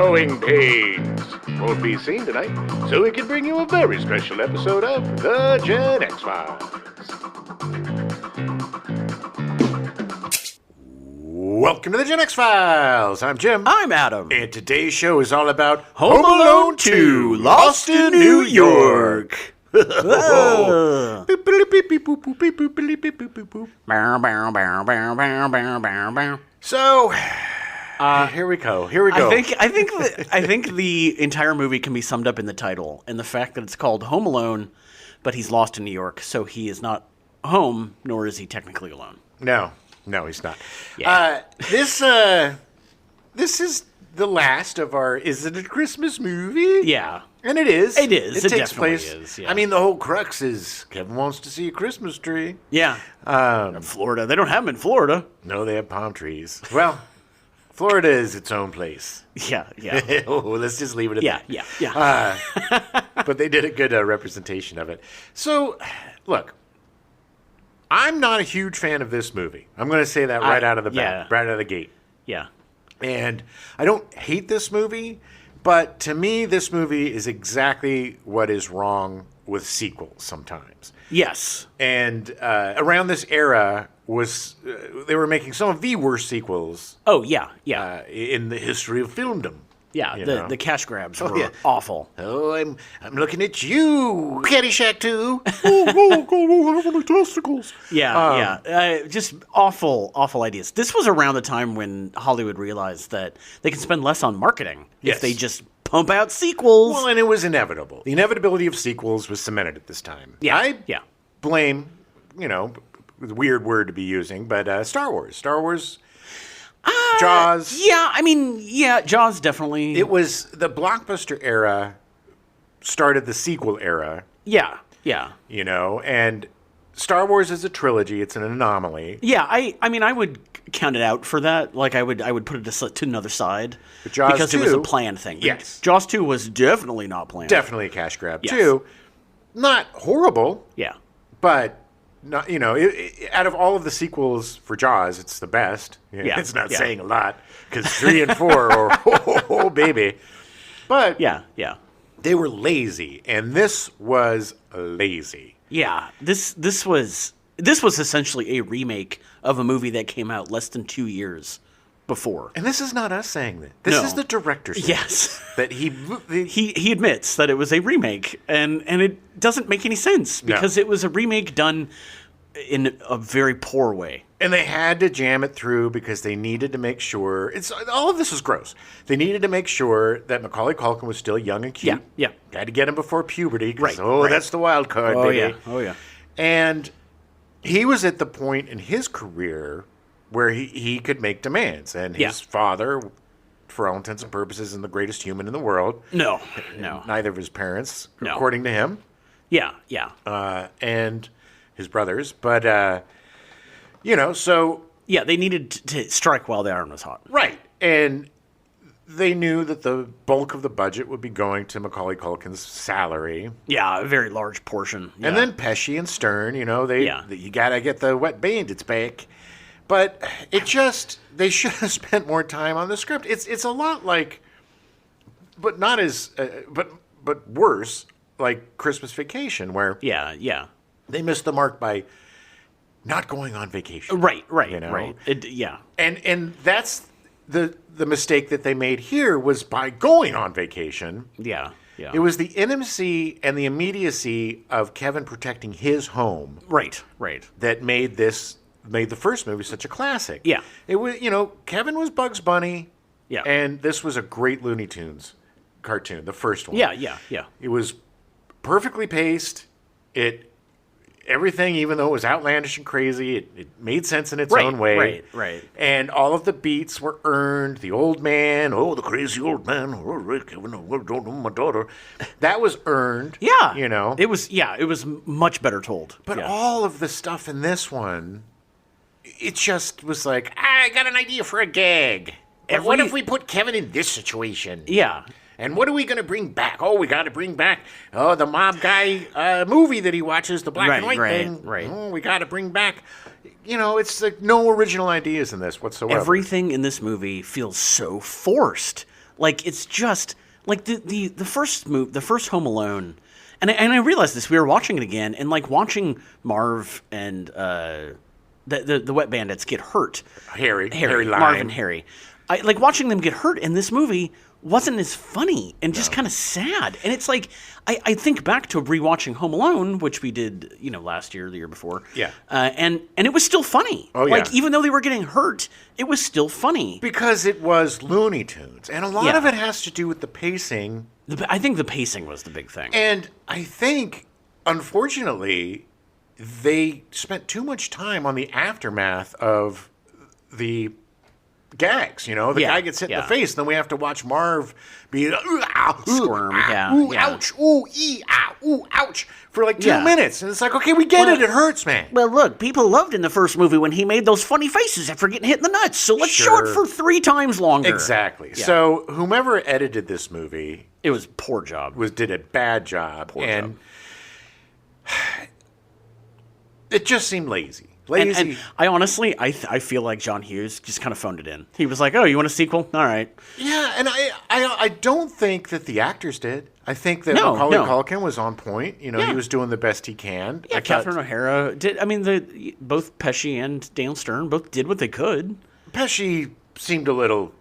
growing pains won't be seen tonight, so we can bring you a very special episode of The Gen X Files. Welcome to The Gen X Files. I'm Jim. I'm Adam. And today's show is all about Home Alone 2, Lost in New York. So, here we go. I think the entire movie can be summed up in the title and the fact that it's called Home Alone, but he's lost in New York, so he is not home, nor is he technically alone. No, he's not. Yeah. This is the last of our Is It a Christmas Movie? Yeah. And it is. It is. It takes definitely place. is. Yeah. I mean, the whole crux is Kevin wants to see a Christmas tree. Yeah. Florida. They don't have them in Florida. No, they have palm trees. Well, Florida is its own place. Yeah. Let's just leave it at that. Yeah. But they did a good representation of it. So, look, I'm not a huge fan of this movie. I'm going to say that right out of the bat, right out of the gate. Yeah. And I don't hate this movie, but to me, this movie is exactly what is wrong with sequels sometimes. Yes. And around this era they were making some of the worst sequels. Oh, yeah. In the history of filmdom. Yeah, the cash grabs were awful. Oh, I'm looking at you, Caddyshack 2. Oh, God, testicles. Yeah. Just awful ideas. This was around the time when Hollywood realized that they can spend less on marketing if they just pump out sequels. Well, and it was inevitable. The inevitability of sequels was cemented at this time. Yeah. I blame, weird word to be using, but Star Wars. Jaws. Jaws definitely. It was the blockbuster era started the sequel era. Yeah. And Star Wars is a trilogy. It's an anomaly. Yeah, I would count it out for that. Like, I would put it to another side. But Jaws because 2, it was a planned thing. Yes. Jaws 2 was definitely not planned. Definitely a cash grab, yes. too. Not horrible. Yeah. But, not, out of all of the sequels for Jaws, it's the best. It's not saying a lot, because 3 and 4 are, oh, baby. But they were lazy, and this was lazy. Yeah, this was essentially a remake of a movie that came out less than 2 years before. And this is not us saying that. This is the director saying that he admits that it was a remake, and it doesn't make any sense because it was a remake done in a very poor way. And they had to jam it through because they needed to make sure all of this was gross. They needed to make sure that Macaulay Culkin was still young and cute. Yeah. Had to get him before puberty. Right. That's the wild card, baby. Oh yeah. And he was at the point in his career where he could make demands. And his father, for all intents and purposes, is the greatest human in the world. No. Neither of his parents, according to him. Yeah. And his brothers. But, so... Yeah, they needed to strike while the iron was hot. Right. And they knew that the bulk of the budget would be going to Macaulay Culkin's salary. Yeah, a very large portion. Yeah. And then Pesci and Stern, you got to get the wet bandits back. But they should have spent more time on the script. It's a lot like, but not as, but worse, like Christmas Vacation, where they missed the mark by not going on vacation. Right. And that's the mistake that they made here was by going on vacation. Yeah. It was the intimacy and the immediacy of Kevin protecting his home. Right. That made the first movie such a classic. Yeah. It was, Kevin was Bugs Bunny. Yeah. And this was a great Looney Tunes cartoon, the first one. Yeah. It was perfectly paced. Everything, even though it was outlandish and crazy, it made sense in its own way. Right. And all of the beats were earned. The old man, the crazy old man, Kevin, I don't know my daughter. That was earned. Yeah. It was much better told. But all of the stuff in this one, it just was like, I got an idea for a gag. And what if we put Kevin in this situation? Yeah. And what are we going to bring back? Oh, we got to bring back the mob guy movie that he watches, the black and white thing. Right. Oh, we got to bring back. It's like no original ideas in this whatsoever. Everything in this movie feels so forced. Like, it's just like the first Home Alone, and I realized this. We were watching it again, and like watching Marv and the Wet Bandits get hurt. Harry Marv and Harry. I like watching them get hurt in this movie wasn't as funny and just kind of sad. And it's like I think back to rewatching Home Alone, which we did, last year, the year before. Yeah. And it was still funny. Oh, yeah. Like, even though they were getting hurt, it was still funny. Because it was Looney Tunes. And a lot of it has to do with the pacing. I think the pacing was the big thing. And I think, unfortunately, they spent too much time on the aftermath of the gags. The guy gets hit in the face, and then we have to watch Marv be squirm, ouch, ooh, ooh, ouch, for like 2 minutes, and it's like, okay, we get it hurts, man. Well, look, people loved in the first movie when he made those funny faces after getting hit in the nuts, so let's show it for 3 times longer. Exactly. Yeah. So whomever edited this movie, it was poor job. Did a bad job, it just seemed lazy. And I honestly, I feel like John Hughes just kind of phoned it in. He was like, "Oh, you want a sequel? All right." Yeah, and I don't think that the actors did. I think that Macaulay Culkin was on point. He was doing the best he can. Yeah, Catherine O'Hara did. I mean, both Pesci and Daniel Stern both did what they could. Pesci seemed a little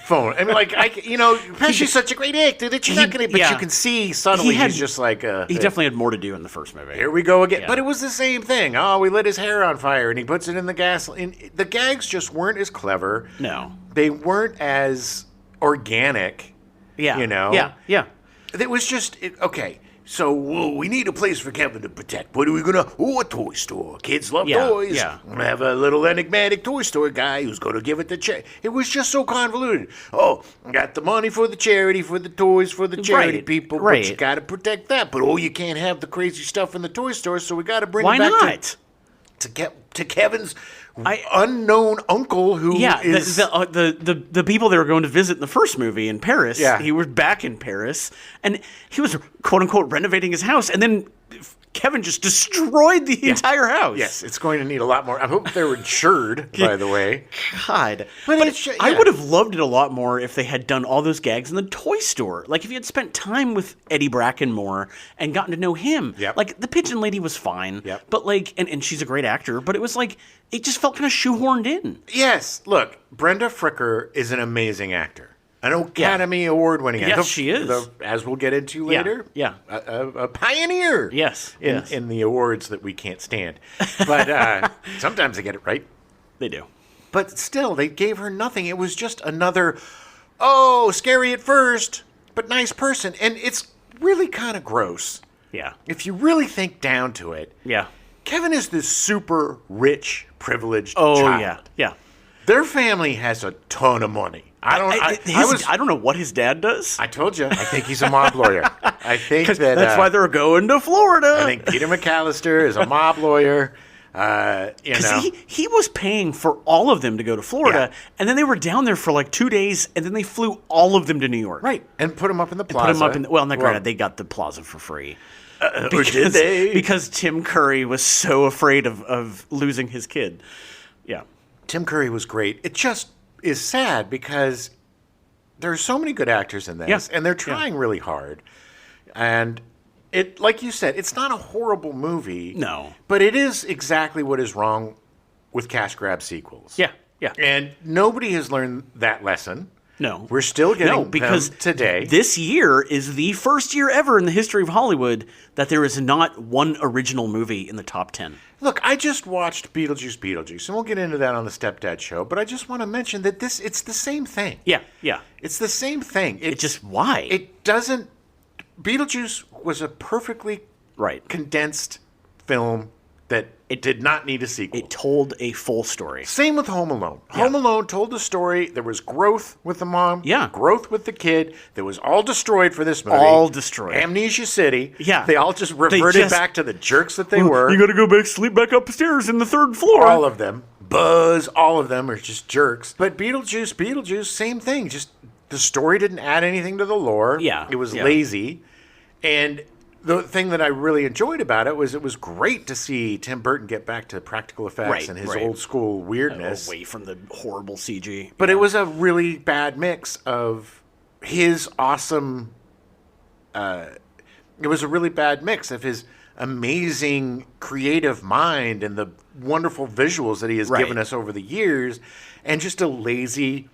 phone. I mean, Pesci's such a great actor that you're not going to. But you can see subtly he's just like he definitely had more to do in the first movie. Here we go again. Yeah. But it was the same thing. Oh, we lit his hair on fire, and he puts it in the gasoline. The gags just weren't as clever. No, they weren't as organic. Yeah, Yeah. It was just okay. So we need a place for Kevin to protect. What are we gonna? A toy store. Kids love toys. Yeah. We're gonna have a little enigmatic toy store guy who's gonna give it the check. It was just so convoluted. Oh, I got the money for the charity, for the toys, for the charity people. But you gotta protect that. But you can't have the crazy stuff in the toy store. So we gotta bring it back not? to Kevin's unknown uncle who is the people they were going to visit in the first movie in Paris. Yeah. He was back in Paris, and he was quote unquote renovating his house, and then Kevin just destroyed the entire house. Yes, it's going to need a lot more. I hope they were insured, by the way. God. But I would have loved it a lot more if they had done all those gags in the toy store. Like, if you had spent time with Eddie Bracken more and gotten to know him. Yep. Like, the Pigeon Lady was fine. Yep. But, like, and she's a great actor, but it was like, it just felt kind of shoehorned in. Yes. Look, Brenda Fricker is an amazing actor. An Academy Award-winning actor. Yes, she is. As we'll get into later. Yeah. A pioneer. Yes. In the awards that we can't stand. But sometimes they get it right. They do. But still, they gave her nothing. It was just another, scary at first, but nice person. And it's really kind of gross. Yeah. If you really think down to it. Yeah. Kevin is this super rich, privileged child. Yeah. Their family has a ton of money. I don't know what his dad does. I told you. I think he's a mob lawyer. I think that's why they're going to Florida. I think Peter McAllister is a mob lawyer. Because he was paying for all of them to go to Florida, and then they were down there for like 2 days, and then they flew all of them to New York. Right, and put them up in the plaza. Granted, they got the plaza for free. Or did they? Because Tim Curry was so afraid of losing his kid. Yeah. Tim Curry was great. It just is sad because there are so many good actors in this, and they're trying really hard. And it, like you said, it's not a horrible movie. No. But it is exactly what is wrong with cash grab sequels. Yeah. And nobody has learned that lesson. No. We're still getting them today. This year is the first year ever in the history of Hollywood that there is not one original movie in the top 10. Look, I just watched Beetlejuice, and we'll get into that on the Stepdad Show, but I just want to mention that it's the same thing. Yeah. It's the same thing. Why? It doesn't... Beetlejuice was a perfectly condensed film that it did not need a sequel. It told a full story. Same with Home Alone. Yeah. Home Alone told the story. There was growth with the mom. Yeah. Growth with the kid. That was all destroyed for this movie. All destroyed. Amnesia City. Yeah. They all just reverted back to the jerks that they were. You got to go back, sleep back upstairs in the 3rd floor. All of them. Buzz, all of them are just jerks. But Beetlejuice, same thing. Just the story didn't add anything to the lore. Yeah. It was lazy. And the thing that I really enjoyed about it was great to see Tim Burton get back to practical effects and his old school weirdness. Away from the horrible CG. But it was a really bad mix of his awesome. It was a really bad mix of his amazing creative mind and the wonderful visuals that he has given us over the years, and just a lazy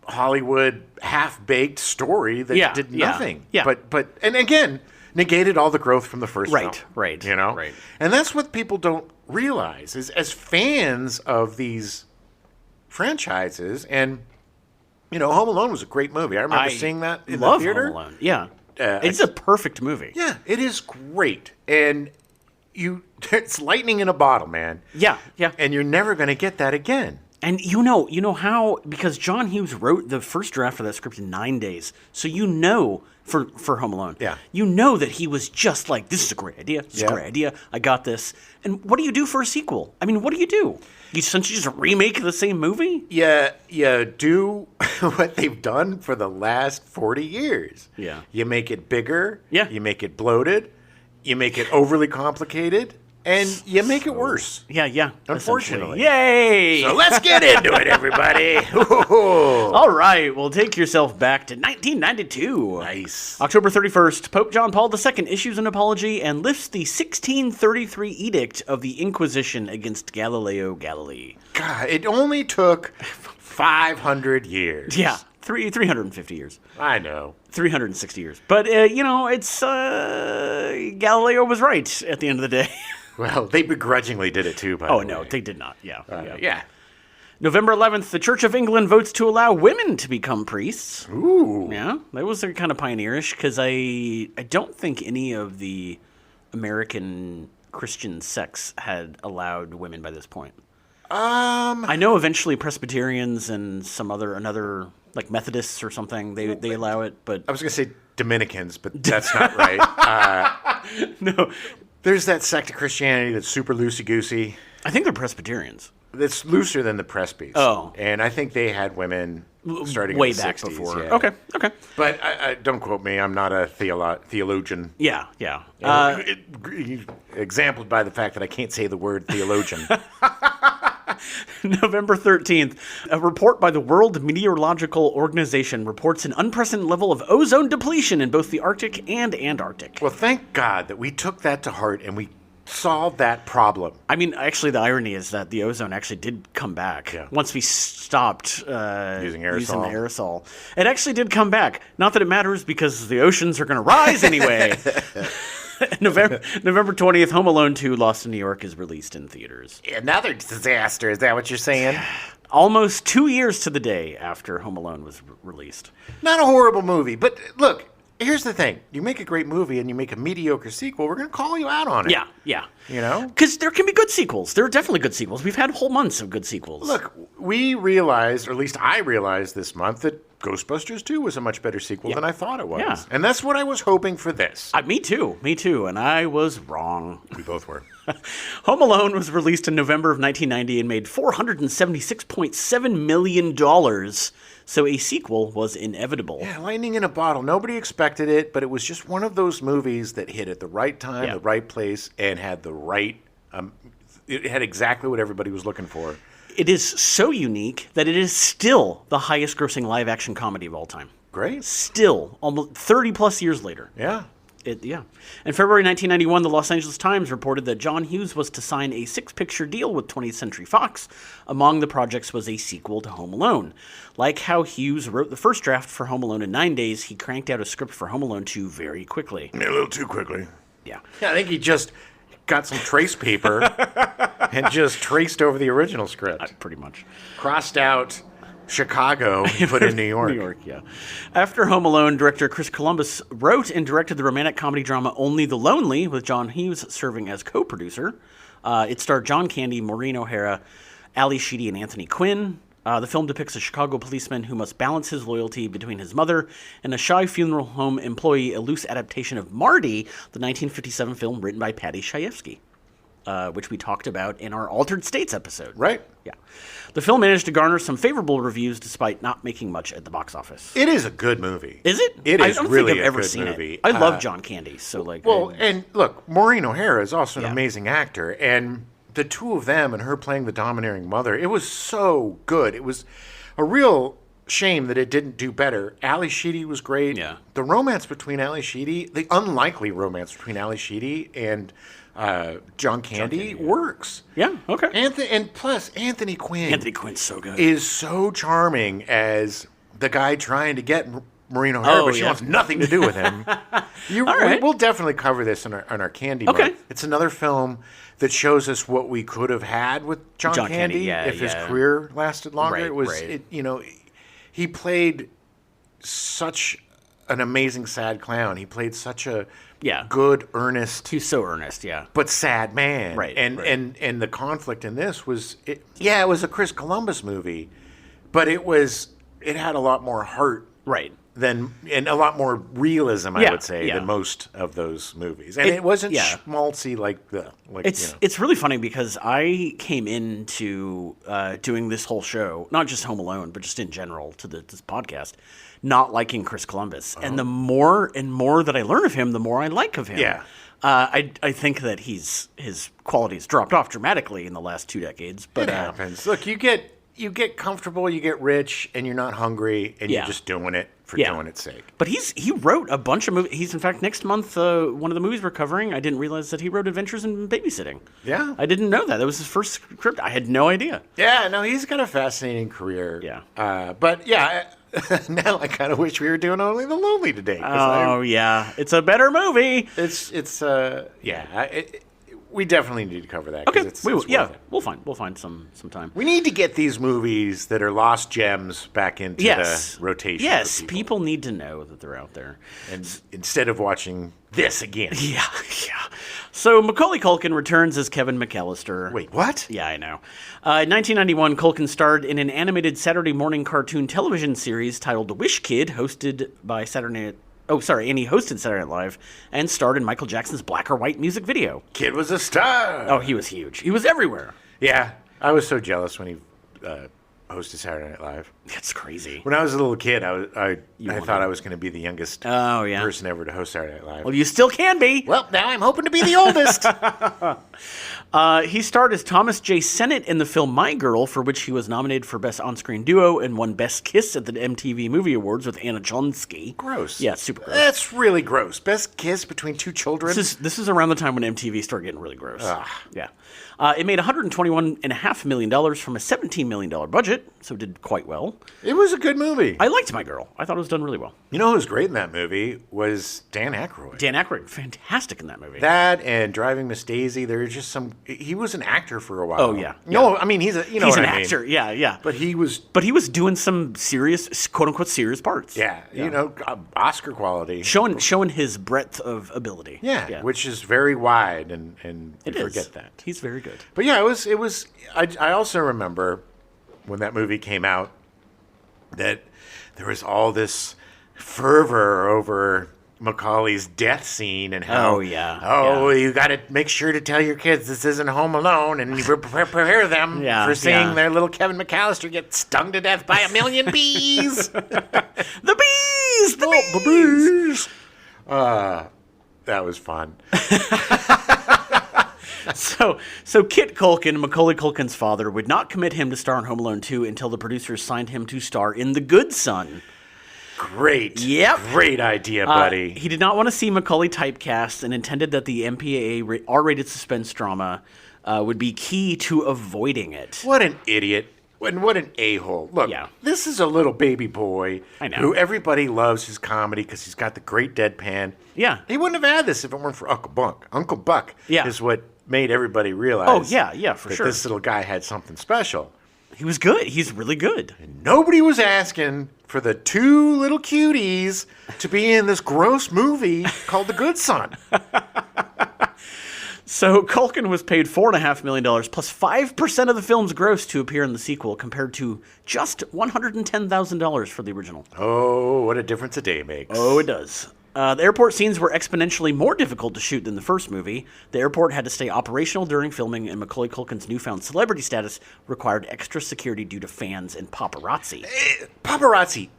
Hollywood half-baked story that did nothing. Yeah. But and again, negated all the growth from the first film. Right. You know? Right. And that's what people don't realize is as fans of these franchises, and Home Alone was a great movie. I remember seeing that in the theater. Home Alone. Yeah. It's a perfect movie. Yeah, it is great. And it's lightning in a bottle, man. Yeah. And you're never going to get that again. And you know how, because John Hughes wrote the first draft of that script in 9 days. So for Home Alone. Yeah. You know that he was just like, this is a great idea. This is a great idea. I got this. And what do you do for a sequel? I mean, what do you do? You essentially just remake the same movie? Yeah, you do what they've done for the last 40 years. Yeah. You make it bigger. Yeah. You make it bloated. You make it overly complicated. And you make it worse. Yeah. Unfortunately. Yay! So let's get into it, everybody. All right, well, take yourself back to 1992. Nice. October 31st, Pope John Paul II issues an apology and lifts the 1633 edict of the Inquisition against Galileo Galilei. God, it only took 500 years. Yeah, 350 years. I know. 360 years. But, it's Galileo was right at the end of the day. Well, they begrudgingly did it too, by the way. Oh, no, they did not. Yeah. Yeah. November 11th, the Church of England votes to allow women to become priests. Ooh. Yeah, that was kind of pioneerish because I don't think any of the American Christian sects had allowed women by this point. I know eventually Presbyterians and another like Methodists or something, they allow it, but... I was going to say Dominicans, but that's not right. No. There's that sect of Christianity that's super loosey-goosey. I think they're Presbyterians. It's looser than the Presbys. Oh. And I think they had women starting way in the back 60s, before. Yeah. Okay. But don't quote me. I'm not a theologian. Yeah. Exampled by the fact that I can't say the word theologian. November 13th, a report by the World Meteorological Organization reports an unprecedented level of ozone depletion in both the Arctic and Antarctic. Well, thank God that we took that to heart and we solved that problem. I mean, actually, the irony is that the ozone actually did come back once we stopped using the aerosol. It actually did come back. Not that it matters because the oceans are going to rise anyway. November 20th, Home Alone 2, Lost in New York is released in theaters. Another disaster. Is that what you're saying? Almost 2 years to the day after Home Alone was released. Not a horrible movie, but look, here's the thing. You make a great movie and you make a mediocre sequel, we're going to call you out on it. Yeah. You know? Because there can be good sequels. There are definitely good sequels. We've had whole months of good sequels. Look, we realized, or at least I realized this month, that Ghostbusters 2 was a much better sequel than I thought it was. Yeah. And that's what I was hoping for this. Me too. And I was wrong. We both were. Home Alone was released in November of 1990 and made $476.7 million. So a sequel was inevitable. Yeah, lightning in a bottle. Nobody expected it, but it was just one of those movies that hit at the right time, the right place, and had the right... it had exactly what everybody was looking for. It is so unique that it is still the highest-grossing live-action comedy of all time. Great. Still, almost 30-plus years later. Yeah. In February 1991, the Los Angeles Times reported that John Hughes was to sign a 6-picture deal with 20th Century Fox. Among the projects was a sequel to Home Alone. Like how Hughes wrote the first draft for Home Alone in 9 days, he cranked out a script for Home Alone 2 very quickly. A little too quickly. Yeah, I think he just got some trace paper and just traced over the original script. Pretty much. Crossed out Chicago and put in New York. New York, yeah. After Home Alone, director Chris Columbus wrote and directed the romantic comedy drama Only the Lonely, with John Hughes serving as co-producer. It starred John Candy, Maureen O'Hara, Ali Sheedy, and Anthony Quinn. The film depicts a Chicago policeman who must balance his loyalty between his mother and a shy funeral home employee, a loose adaptation of Marty, the 1957 film written by Paddy Chayefsky, which we talked about in our Altered States episode. Right. Yeah. The film managed to garner some favorable reviews despite not making much at the box office. It is a good movie. Is it? It is I don't really think I've ever good seen movie. it. I love John Candy, so like. Well, and look, Maureen O'Hara is also an amazing actor, and the two of them and her playing the domineering mother, it was so good. It was a real shame that it didn't do better. Ali Sheedy was great. Yeah. The romance between Ali Sheedy, the unlikely romance between Ali Sheedy and John Candy works. Yeah, okay. And plus, Anthony Quinn. Anthony Quinn's so good. Is so charming as the guy trying to get Maureen O'Hara, but she wants nothing to do with him. We'll definitely cover this in our Candy month. It's another film that shows us what we could have had with John Candy if his career lasted longer. He played such an amazing sad clown. He played such a good, earnest. He's so earnest, but sad man. Right. And the conflict in this was, it was a Chris Columbus movie, but it had a lot more heart. Right. And a lot more realism, I would say, than most of those movies. And it wasn't schmaltzy It's really funny because I came into doing this whole show, not just Home Alone, but just in general to this podcast, not liking Chris Columbus. And the more and more that I learn of him, the more I like of him. Yeah. I think that his qualities dropped off dramatically in the last 2 decades. But it happens. Look, you get comfortable, you get rich, and you're not hungry, and you're just doing it for doing its sake. But he wrote a bunch of movies. He's, in fact, next month, one of the movies we're covering, I didn't realize that he wrote Adventures in Babysitting. Yeah. I didn't know that. That was his first script. I had no idea. Yeah, no, he's got a fascinating career. Yeah. But, now I kind of wish we were doing Only the Lonely today. It's a better movie. We definitely need to cover that. Okay, we'll we'll find some time. We need to get these movies that are lost gems back into the rotation. Yes, people need to know that they're out there, and instead of watching this again. Yeah. So Macaulay Culkin returns as Kevin McAllister. Wait, what? Yeah, I know. In 1991, Culkin starred in an animated Saturday morning cartoon television series titled Wish Kid, hosted by and he hosted Saturday Night Live and starred in Michael Jackson's Black or White music video. Kid was a star. Oh, he was huge. He was everywhere. Yeah, I was so jealous when he hosted Saturday Night Live. That's crazy. When I was a little kid, I thought I was going to be the youngest person ever to host Saturday Night Live. Well, you still can be. Well, now I'm hoping to be the oldest. He starred as Thomas J. Sennett in the film My Girl, for which he was nominated for Best On-Screen Duo and won Best Kiss at the MTV Movie Awards with Anna Chlonsky. Gross. Yeah, super gross. That's really gross. Best Kiss between two children? This is around the time when MTV started getting really gross. Ugh. Yeah. It made $121.5 million from a $17 million budget, so it did quite well. It was a good movie. I liked My Girl. I thought it was done really well. You know who was great in that movie was Dan Aykroyd. Dan Aykroyd, fantastic in that movie. That and Driving Miss Daisy, there was just he was an actor for a while. Oh, yeah. No, I mean, he's an actor, yeah. But he was doing some serious, quote-unquote, serious parts. Yeah, Oscar quality. Showing his breadth of ability. Yeah, which is very wide, and we forget that. He's very good. But yeah, it was. I also remember when that movie came out that there was all this fervor over Macaulay's death scene and how you got to make sure to tell your kids this isn't Home Alone and you prepare them for seeing their little Kevin McAllister get stung to death by a million bees. The bees. That was fun. So Kit Culkin, Macaulay Culkin's father, would not commit him to star in Home Alone 2 until the producers signed him to star in The Good Son. Great. Yep. Great idea, buddy. He did not want to see Macaulay typecast and intended that the MPAA R-rated suspense drama would be key to avoiding it. What an idiot. And what an a-hole. Look, this is a little baby boy who everybody loves his comedy because he's got the great deadpan. Yeah. He wouldn't have had this if it weren't for Uncle Buck. Uncle Buck is what made everybody realize for that sure. This little guy had something special. He was good. He's really good. And nobody was asking for the two little cuties to be in this gross movie called The Good Son. So Culkin was paid $4.5 million plus 5% of the film's gross to appear in the sequel, compared to just $110,000 for the original. Oh, what a difference a day makes. Oh, it does. The airport scenes were exponentially more difficult to shoot than the first movie. The airport had to stay operational during filming, and Macaulay Culkin's newfound celebrity status required extra security due to fans and paparazzi. Paparazzi?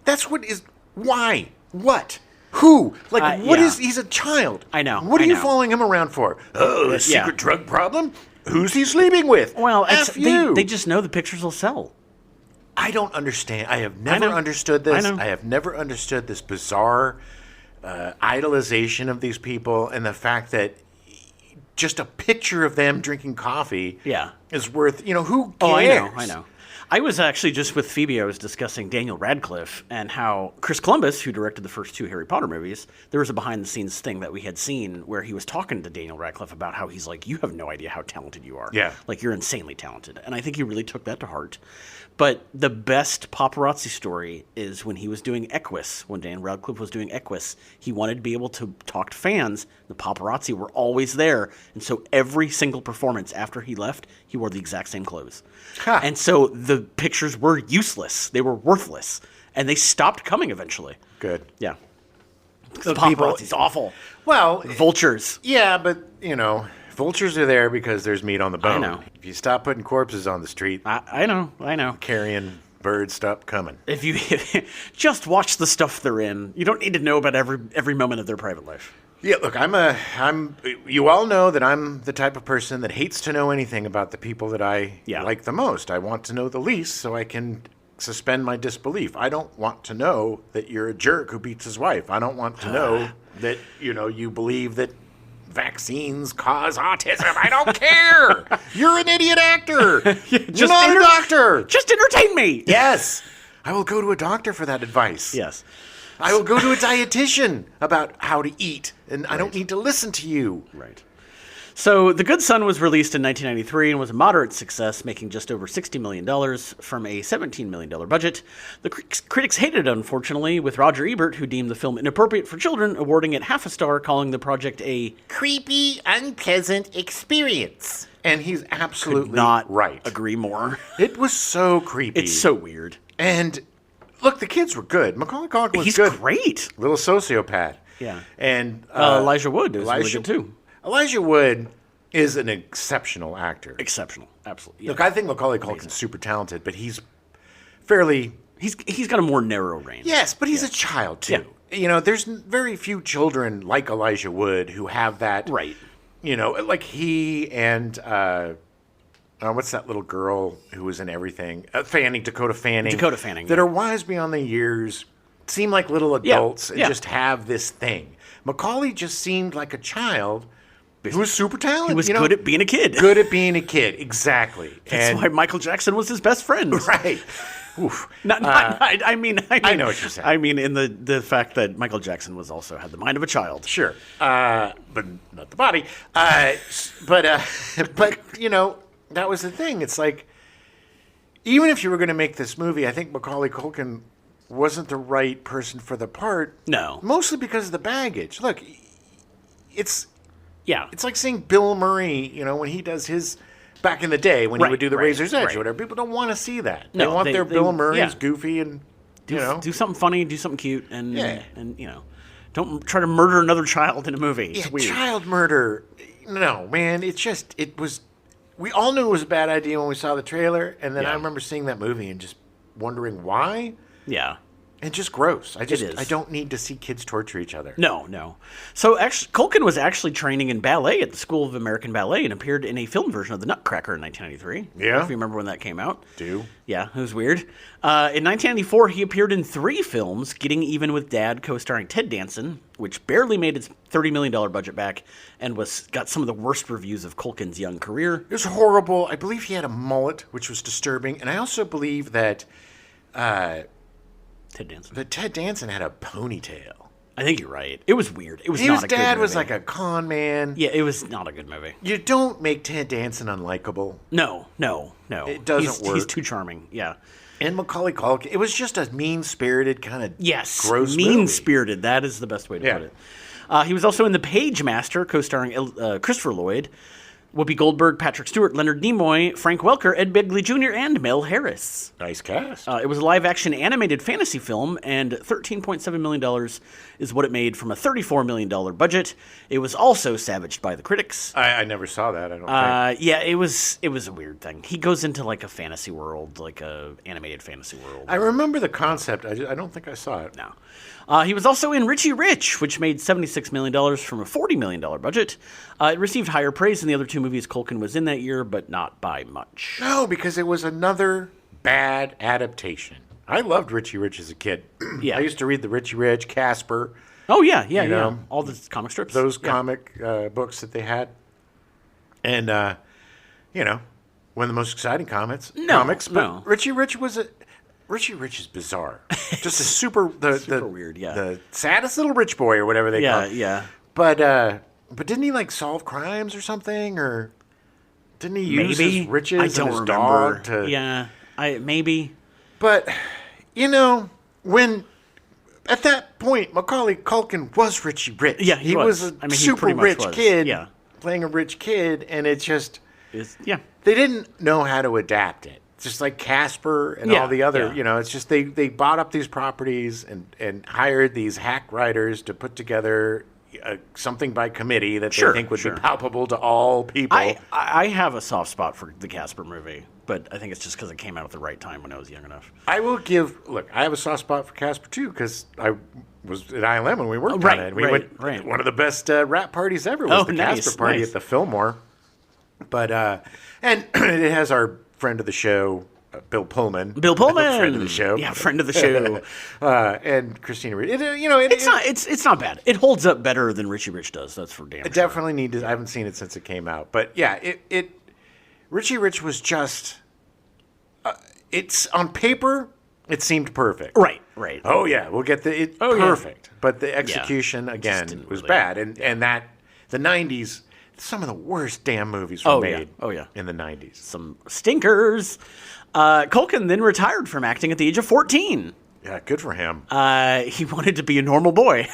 That's what is... Why? What? Who? Like, what is... He's a child. I know. What are you following him around for? Oh, a secret drug problem? Who's he sleeping with? Well, they just know the pictures will sell. I don't understand. I have never understood this. I have never understood this bizarre idolization of these people, and the fact that just a picture of them drinking coffee is worth, who cares? Oh, I know. I was actually just with Phoebe, I was discussing Daniel Radcliffe and how Chris Columbus, who directed the first 2 Harry Potter movies, there was a behind-the-scenes thing that we had seen where he was talking to Daniel Radcliffe about how he's like, you have no idea how talented you are. Yeah. Like, you're insanely talented. And I think he really took that to heart. But the best paparazzi story is when he was doing Equus. When Dan Radcliffe was doing Equus, he wanted to be able to talk to fans. The paparazzi were always there. And so every single performance after he left, he wore the exact same clothes. Huh. And so the pictures were useless. They were worthless. And they stopped coming eventually. Good. Yeah. The paparazzi's awful. Well, vultures. Yeah, but, vultures are there because there's meat on the bone. I know. If you stop putting corpses on the street, I know. Carrion birds stop coming. If you just watch the stuff they're in, you don't need to know about every moment of their private life. Yeah, look, you all know that I'm the type of person that hates to know anything about the people that I like the most. I want to know the least so I can suspend my disbelief. I don't want to know that you're a jerk who beats his wife. I don't want to know that, you believe that vaccines cause autism. I don't care. You're an idiot actor. You're not a doctor. Just entertain me. Yes. I will go to a doctor for that advice. Yes. I will go to a dietitian about how to eat, and I don't need to listen to you. Right. So The Good Son was released in 1993 and was a moderate success, making just over $60 million from a $17 million budget. The critics hated it, unfortunately, with Roger Ebert, who deemed the film inappropriate for children, awarding it half a star, calling the project a creepy, unpleasant experience. And he's absolutely not right. Agree more. It was so creepy. It's so weird. And look, the kids were good. Macaulay Culkin was good. He's great. Little sociopath. Yeah. And Elijah Wood was really good too. Elijah Wood is an exceptional actor. Exceptional, absolutely. Yeah. Look, I think Macaulay Culkin's super talented, but he's fairly... He's got a more narrow range. Yes, but he's a child, too. Yeah. There's very few children like Elijah Wood who have that... Right. Like he and... what's that little girl who was in everything? Dakota Fanning. That are wise beyond their years, seem like little adults, and just have this thing. Macaulay just seemed like a child... He was super talented. He was good at being a kid. Good at being a kid, exactly. That's why Michael Jackson was his best friend. Right. Oof. I know what you're saying. I mean, in the fact that Michael Jackson had the mind of a child. Sure. But not the body. But that was the thing. It's like, even if you were going to make this movie, I think Macaulay Culkin wasn't the right person for the part. No. Mostly because of the baggage. Look, it's like seeing Bill Murray, when he does his, back in the day, when he would do the Razor's Edge or whatever. People don't want to see that. They want their Bill Murray's goofy and, do something funny, do something cute, and don't try to murder another child in a movie. It's weird. Child murder. No, man, we all knew it was a bad idea when we saw the trailer, and then I remember seeing that movie and just wondering why. Yeah. And just gross. I don't need to see kids torture each other. No. So Culkin was actually training in ballet at the School of American Ballet and appeared in a film version of The Nutcracker in 1993. Yeah. If you remember when that came out. Do. Yeah, it was weird. In 1994, he appeared in 3 films, Getting Even with Dad, co-starring Ted Danson, which barely made its $30 million budget back and got some of the worst reviews of Culkin's young career. It was horrible. I believe he had a mullet, which was disturbing. And I also believe that... Ted Danson. But Ted Danson had a ponytail. I think you're right. It was weird. It was His not a good movie. dad was like a con man. Yeah, it was not a good movie. You don't make Ted Danson unlikable. No. It doesn't work. He's too charming, yeah. And Macaulay Culkin, it was just a mean-spirited kind of gross movie. Mean-spirited. That is the best way to put it. He was also in The Page Master, co-starring Christopher Lloyd, Whoopi Goldberg, Patrick Stewart, Leonard Nimoy, Frank Welker, Ed Begley Jr., and Mel Harris. Nice cast. It was a live-action animated fantasy film, and $13.7 million is what it made from a $34 million budget. It was also savaged by the critics. I never saw that, I don't think. Yeah, it was a weird thing. He goes into like a fantasy world, like a animated fantasy world. I remember the concept. I don't think I saw it. No. He was also in Richie Rich, which made $76 million from a $40 million budget. It received higher praise than the other 2 movies Culkin was in that year, but not by much. No, because it was another bad adaptation. I loved Richie Rich as a kid. Yeah. I used to read the Richie Rich, Casper. Oh, yeah. All the comic strips. Those comic books that they had. And, one of the most exciting comics. But Richie Rich Richie Rich is bizarre. Just a super weird, yeah. The saddest little rich boy or whatever they call it. Yeah. But didn't he like solve crimes or something? Or didn't he use his riches and his dog to maybe. But when at that point Macaulay Culkin was Richie Rich. Yeah, he was a super rich kid playing a rich kid, and it just they didn't know how to adapt it. It's just like Casper and all the other, it's just they bought up these properties and hired these hack writers to put together something by committee that they think would be palpable to all people. I have a soft spot for the Casper movie, but I think it's just because it came out at the right time when I was young enough. I have a soft spot for Casper too because I was at ILM when we worked on it. We went one of the best rap parties ever was the Casper party at the Fillmore. But and it has our friend of the show, Bill Pullman. Friend of the show. Yeah, friend of the show. And Christina Ricci. It's not bad. It holds up better than Richie Rich does. That's for damn sure. I definitely need to. I haven't seen it since it came out. But yeah, Richie Rich was just. It's on paper. It seemed perfect. Right. Oh yeah, we'll get perfect. Yeah. But the execution again was bad, and that the '90s. Some of the worst damn movies were made in the 90s. Some stinkers. Culkin then retired from acting at the age of 14. Yeah, good for him. He wanted to be a normal boy.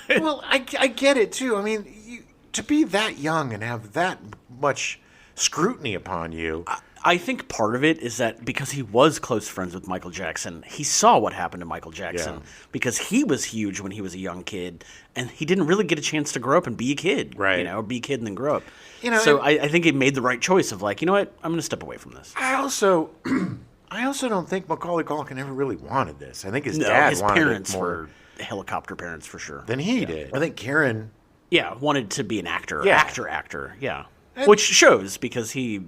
Well, I get it, too. I mean, to be that young and have that much scrutiny upon you. I think part of it is that because he was close friends with Michael Jackson, he saw what happened to Michael Jackson because he was huge when he was a young kid, and he didn't really get a chance to grow up and be a kid, right? Be a kid and then grow up. So I think he made the right choice of like, you know what, I'm going to step away from this. I also don't think Macaulay Culkin ever really wanted this. I think his dad his wanted parents it more. were helicopter parents for sure. Than he did. I think Karen. Yeah, wanted to be an actor. Yeah. Actor. Yeah. Which shows because he,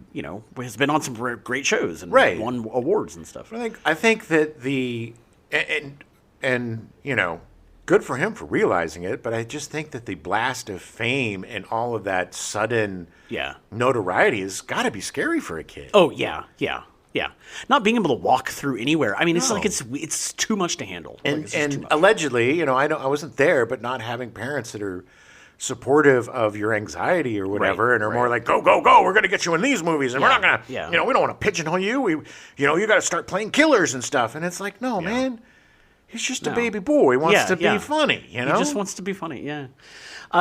has been on some great shows and won awards and stuff. I think that good for him for realizing it, but I just think that the blast of fame and all of that sudden notoriety has got to be scary for a kid. Oh, yeah. Not being able to walk through anywhere. I mean, it's like it's too much to handle. And allegedly, I wasn't there, but not having parents that are supportive of your anxiety or whatever, and are more like, go, we're going to get you in these movies, and we're not going to, we don't want to pigeonhole you. You got to start playing killers and stuff. And it's like, no, man, he's just a baby boy. He wants to be funny, He just wants to be funny,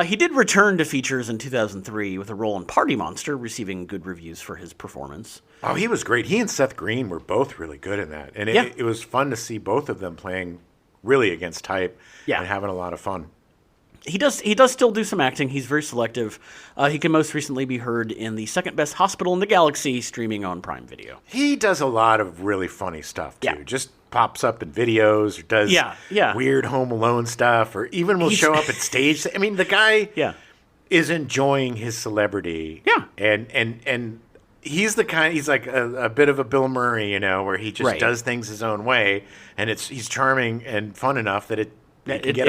He did return to features in 2003 with a role in Party Monster, receiving good reviews for his performance. Oh, he was great. He and Seth Green were both really good in that. And it was fun to see both of them playing really against type and having a lot of fun. He does still do some acting. He's very selective. He can most recently be heard in the second best hospital in the galaxy, streaming on Prime Video. He does a lot of really funny stuff too. Just pops up in videos or does weird Home Alone stuff, or even will show up at stage. I mean, the guy is enjoying his celebrity. Yeah, and he's the kind. He's like a bit of a Bill Murray, where he just does things his own way, and he's charming and fun enough that it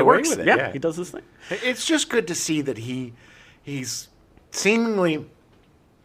works. With it. Yeah, he does his thing. It's just good to see that he's seemingly.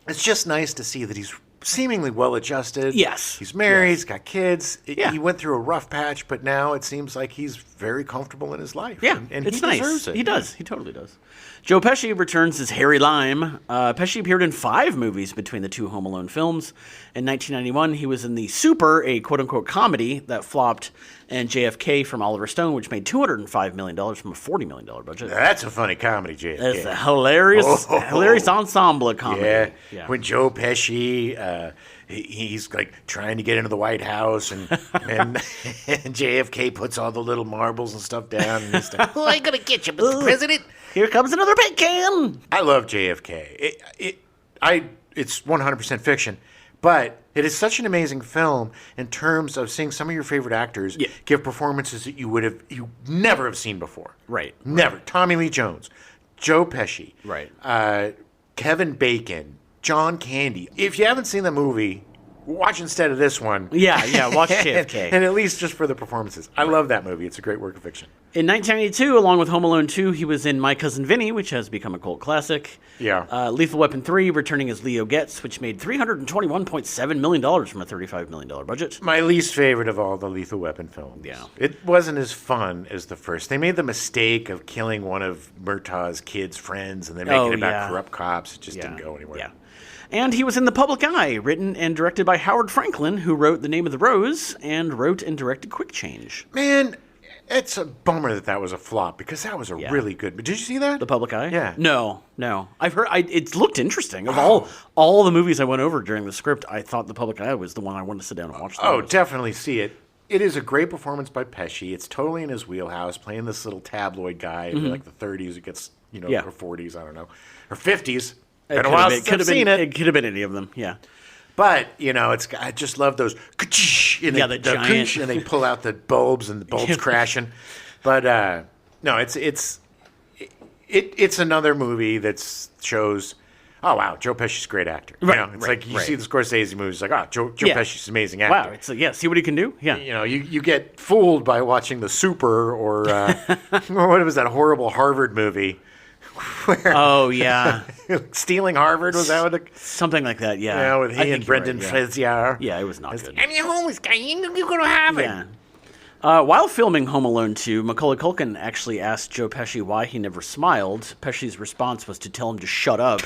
It's just nice to see that he's seemingly well-adjusted. Yes. He's married. He's got kids. He went through a rough patch, but now it seems like he's very comfortable in his life. Yeah, and it's he nice. Deserves it. He does. He totally does. Joe Pesci returns as Harry Lime. Pesci appeared in 5 movies between the 2 Home Alone films. In 1991, he was in The Super, a quote-unquote comedy that flopped, and JFK from Oliver Stone, which made $205 million from a $40 million budget. That's a funny comedy, JFK. That's a hilarious ensemble of comedy. Yeah. When Joe Pesci, he's like trying to get into the White House, and JFK puts all the little marbles and stuff down, and he's like, "Oh, I'm gonna get you, Mr. President." Here comes another paint can. I love JFK. It's 100% fiction, but it is such an amazing film in terms of seeing some of your favorite actors give performances that you never have seen before. Right. Never. Tommy Lee Jones, Joe Pesci, right. Kevin Bacon, John Candy. If you haven't seen the movie, watch instead of this one. Yeah, watch JFK. And at least just for the performances. I love that movie. It's a great work of fiction. In 1992, along with Home Alone 2, he was in My Cousin Vinny, which has become a cult classic. Yeah. Lethal Weapon 3, returning as Leo Getz, which made $321.7 million from a $35 million budget. My least favorite of all the Lethal Weapon films. Yeah. It wasn't as fun as the first. They made the mistake of killing one of Murtaugh's kids' friends and then making it about corrupt cops. It just didn't go anywhere. Yeah. And he was in The Public Eye, written and directed by Howard Franklin, who wrote The Name of the Rose and wrote and directed Quick Change. Man, it's a bummer that was a flop because that was a really good. Did you see that? The Public Eye? Yeah. No. I've heard. It looked interesting. Of all the movies I went over during the script, I thought The Public Eye was the one I wanted to sit down and watch. Definitely see it. It is a great performance by Pesci. It's totally in his wheelhouse, playing this little tabloid guy in like the 30s. It gets or 40s. I don't know, or 50s. Been a while since I've seen it. It could have been any of them. Yeah. But, I just love those, and the giant. and they pull out the bulbs and the bulbs crashing. But, no, it's another movie that shows, oh, wow, Joe Pesci's a great actor. Right, it's like you see the Scorsese movies, like, oh, Joe Pesci's an amazing actor. Wow, see what he can do? Yeah. You get fooled by watching The Super or what was that horrible Harvard movie? Stealing Harvard, was that what something like that, yeah. Yeah, with he and Brendan Fraser. Yeah, it was not good. I'm your homeless guy, you're going to have it. Yeah. While filming Home Alone 2, Macaulay Culkin actually asked Joe Pesci why he never smiled. Pesci's response was to tell him to shut up.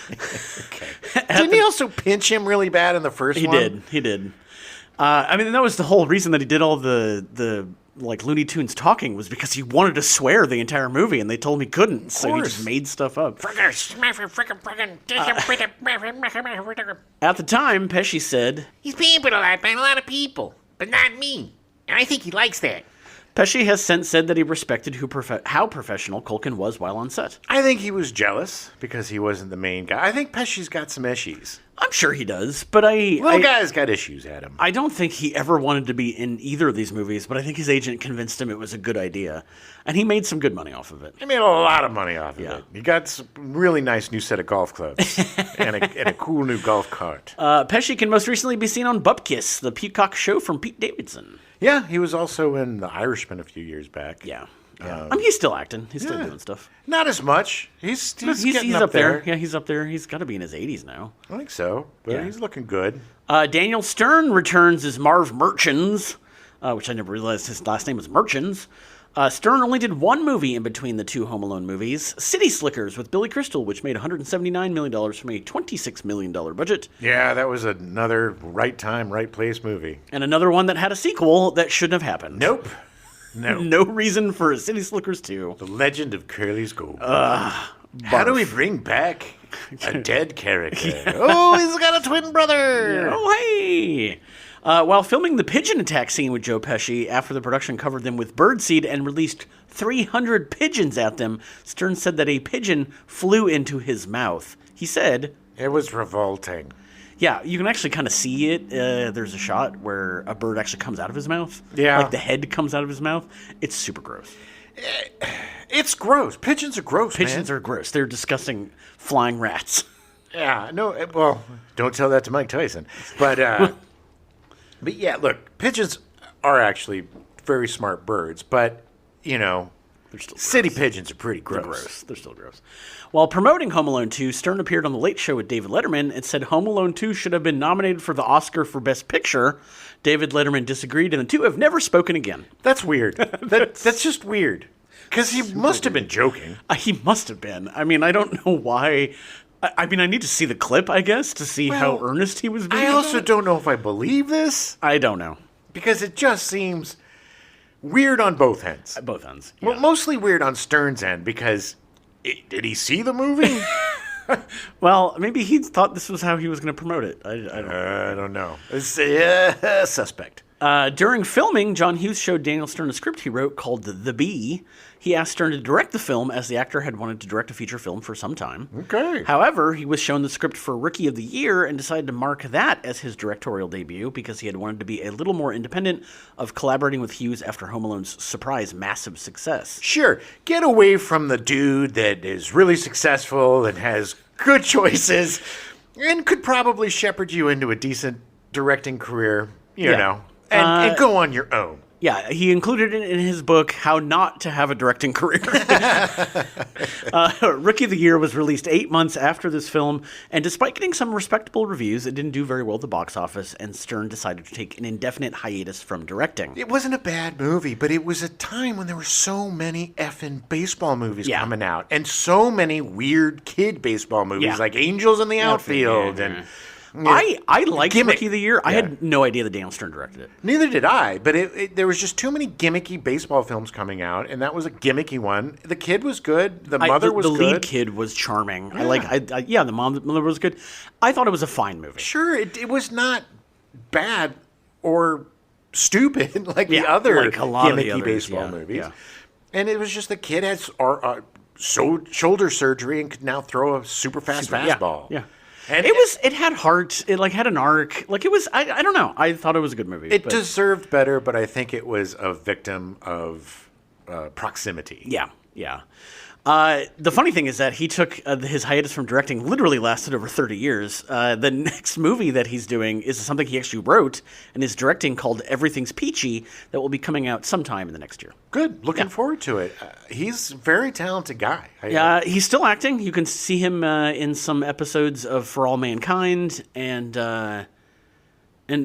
Okay. Didn't he also pinch him really bad in the first one? He did. That was the whole reason that he did all the Looney Tunes talking was because he wanted to swear the entire movie, and they told him he couldn't, so he just made stuff up. At the time, Pesci said, "He's pampered a lot by a lot of people, but not me. And I think he likes that." Pesci has since said that he respected how professional Culkin was while on set. I think he was jealous because he wasn't the main guy. I think Pesci's got some issues. I'm sure he does, but guy's got issues, Adam. I don't think he ever wanted to be in either of these movies, but I think his agent convinced him it was a good idea, and he made some good money off of it. He made a lot of money off of it. He got some really nice new set of golf clubs and a cool new golf cart. Pesci can most recently be seen on Bupkis, the Peacock show from Pete Davidson. Yeah, he was also in The Irishman a few years back. Yeah. He's still acting. He's still doing stuff. Not as much. He's getting up there. Yeah, he's up there. He's got to be in his 80s now. I think so, but he's looking good. Daniel Stern returns as Marv Merchants, which I never realized his last name was Merchants. Stern only did one movie in between the two Home Alone movies, City Slickers with Billy Crystal, which made $179 million from a $26 million budget. Yeah, that was another right time, right place movie. And another one that had a sequel that shouldn't have happened. Nope. No. No reason for a City Slickers 2. The Legend of Curly's Gold. How do we bring back a dead character? Oh, he's got a twin brother. Oh, hey. While filming the pigeon attack scene with Joe Pesci, after the production covered them with birdseed and released 300 pigeons at them, Stern said that a pigeon flew into his mouth. He said, "It was revolting." Yeah, you can actually kind of see it. There's a shot where a bird actually comes out of his mouth. Yeah. Like the head comes out of his mouth. It's super gross. It's gross. Pigeons are gross, Pigeons are gross. They're disgusting flying rats. Yeah, no, well, don't tell that to Mike Tyson. But yeah, look, pigeons are actually very smart birds, but, They're still city pigeons are pretty gross. They're gross. They're still gross. While promoting Home Alone 2, Stern appeared on The Late Show with David Letterman and said Home Alone 2 should have been nominated for the Oscar for Best Picture. David Letterman disagreed, and the two have never spoken again. That's weird. That's just weird. Because he must have been joking. He must have been. I mean, I don't know why. I need to see the clip, I guess, to see how earnest he was being. I also don't know if I believe this. I don't know. Because it just seems weird on both ends. Both ends. Yeah. Well, mostly weird on Stern's end because did he see the movie? Well, maybe he thought this was how he was going to promote it. I don't know. It's suspect. During filming, John Hughes showed Daniel Stern a script he wrote called The Bee. He asked Stern to direct the film as the actor had wanted to direct a feature film for some time. Okay. However, he was shown the script for Rookie of the Year and decided to mark that as his directorial debut because he had wanted to be a little more independent of collaborating with Hughes after Home Alone's surprise massive success. Sure. Get away from the dude that is really successful and has good choices and could probably shepherd you into a decent directing career, you know, and go on your own. Yeah, he included it in his book, How Not to Have a Directing Career. Rookie of the Year was released 8 months after this film, and despite getting some respectable reviews, it didn't do very well at the box office, and Stern decided to take an indefinite hiatus from directing. It wasn't a bad movie, but it was a time when there were so many effing baseball movies coming out, and so many weird kid baseball movies, like Angels in the Outfield, and... I liked Rookie of the Year. I had no idea that Daniel Stern directed it. Neither did I, but there was just too many gimmicky baseball films coming out, and that was a gimmicky one. The kid was good. The mother was good. The lead kid was charming. Yeah. The mother was good. I thought it was a fine movie. Sure, it was not bad or stupid like the other gimmicky baseball movies. Yeah. And it was just the kid had shoulder surgery and could now throw a super fast fastball. Yeah. And it had heart. It had an arc. It was. I don't know. I thought it was a good movie. It deserved better, but I think it was a victim of proximity. Yeah. The funny thing is that he took his hiatus from directing literally lasted over 30 years. The next movie that he's doing is something he actually wrote and is directing called Everything's Peachy that will be coming out sometime in the next year. Good. Looking forward to it. He's a very talented guy. Yeah, he's still acting. You can see him in some episodes of For All Mankind and he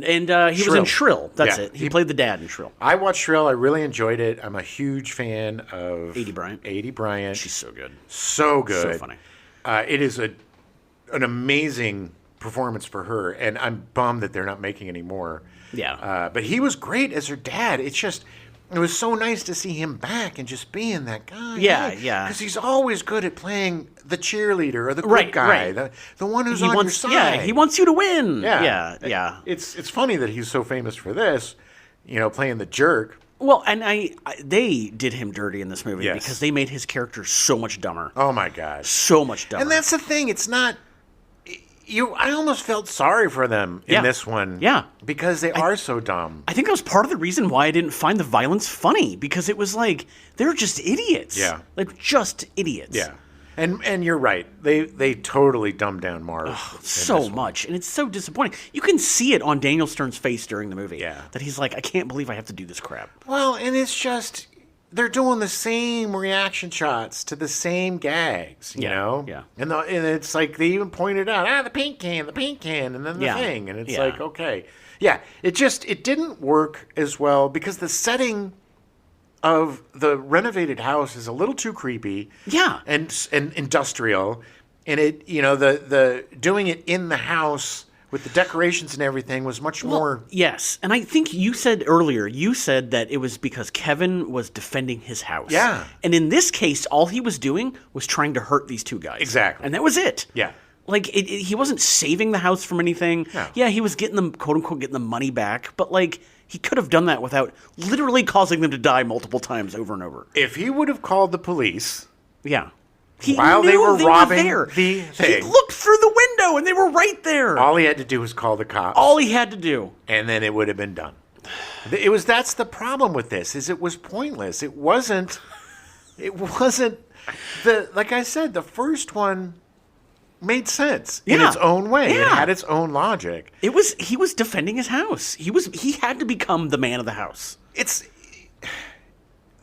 was in Shrill. That's it. He played the dad in Shrill. I watched Shrill. I really enjoyed it. I'm a huge fan of Adie Bryant. She's so good. So good. So funny. It is an amazing performance for her, and I'm bummed that they're not making any more. Yeah. But he was great as her dad. It was so nice to see him back and just being that guy. Yeah. Because he's always good at playing the cheerleader or the good guy, the one who's on your side. Yeah, he wants you to win. Yeah. It's funny that he's so famous for this, playing the jerk. Well, and they did him dirty in this movie because they made his character so much dumber. Oh my gosh, so much dumber. And that's the thing. It's not. I almost felt sorry for them in this one. Yeah. Because they are so dumb. I think that was part of the reason why I didn't find the violence funny, because it was they're just idiots. Yeah. Just idiots. Yeah. And you're right. They totally dumbed down Marv. So much. And it's so disappointing. You can see it on Daniel Stern's face during the movie. Yeah. That he's like, I can't believe I have to do this crap. Well, and it's just... They're doing the same reaction shots to the same gags, you know? Yeah. And it's like they even pointed out, the paint can, and then the thing. And it's like, okay. Yeah, it didn't work as well because the setting of the renovated house is a little too creepy. Yeah. And industrial. And it, the doing it in the house with the decorations and everything was much more... Yes, and I think you said earlier, that it was because Kevin was defending his house. Yeah. And in this case, all he was doing was trying to hurt these two guys. Exactly. And that was it. Yeah. He wasn't saving the house from anything. No. Yeah, he was getting them, quote-unquote, getting the money back, but, he could have done that without literally causing them to die multiple times over and over. If he would have called the police... Yeah. While they were robbing the thing. He looked through the window and they were right there. All he had to do was call the cops. All he had to do. And then it would have been done. That's the problem with this, is it was pointless. It wasn't like I said, the first one made sense in its own way. Yeah. It had its own logic. He was defending his house. He had to become the man of the house.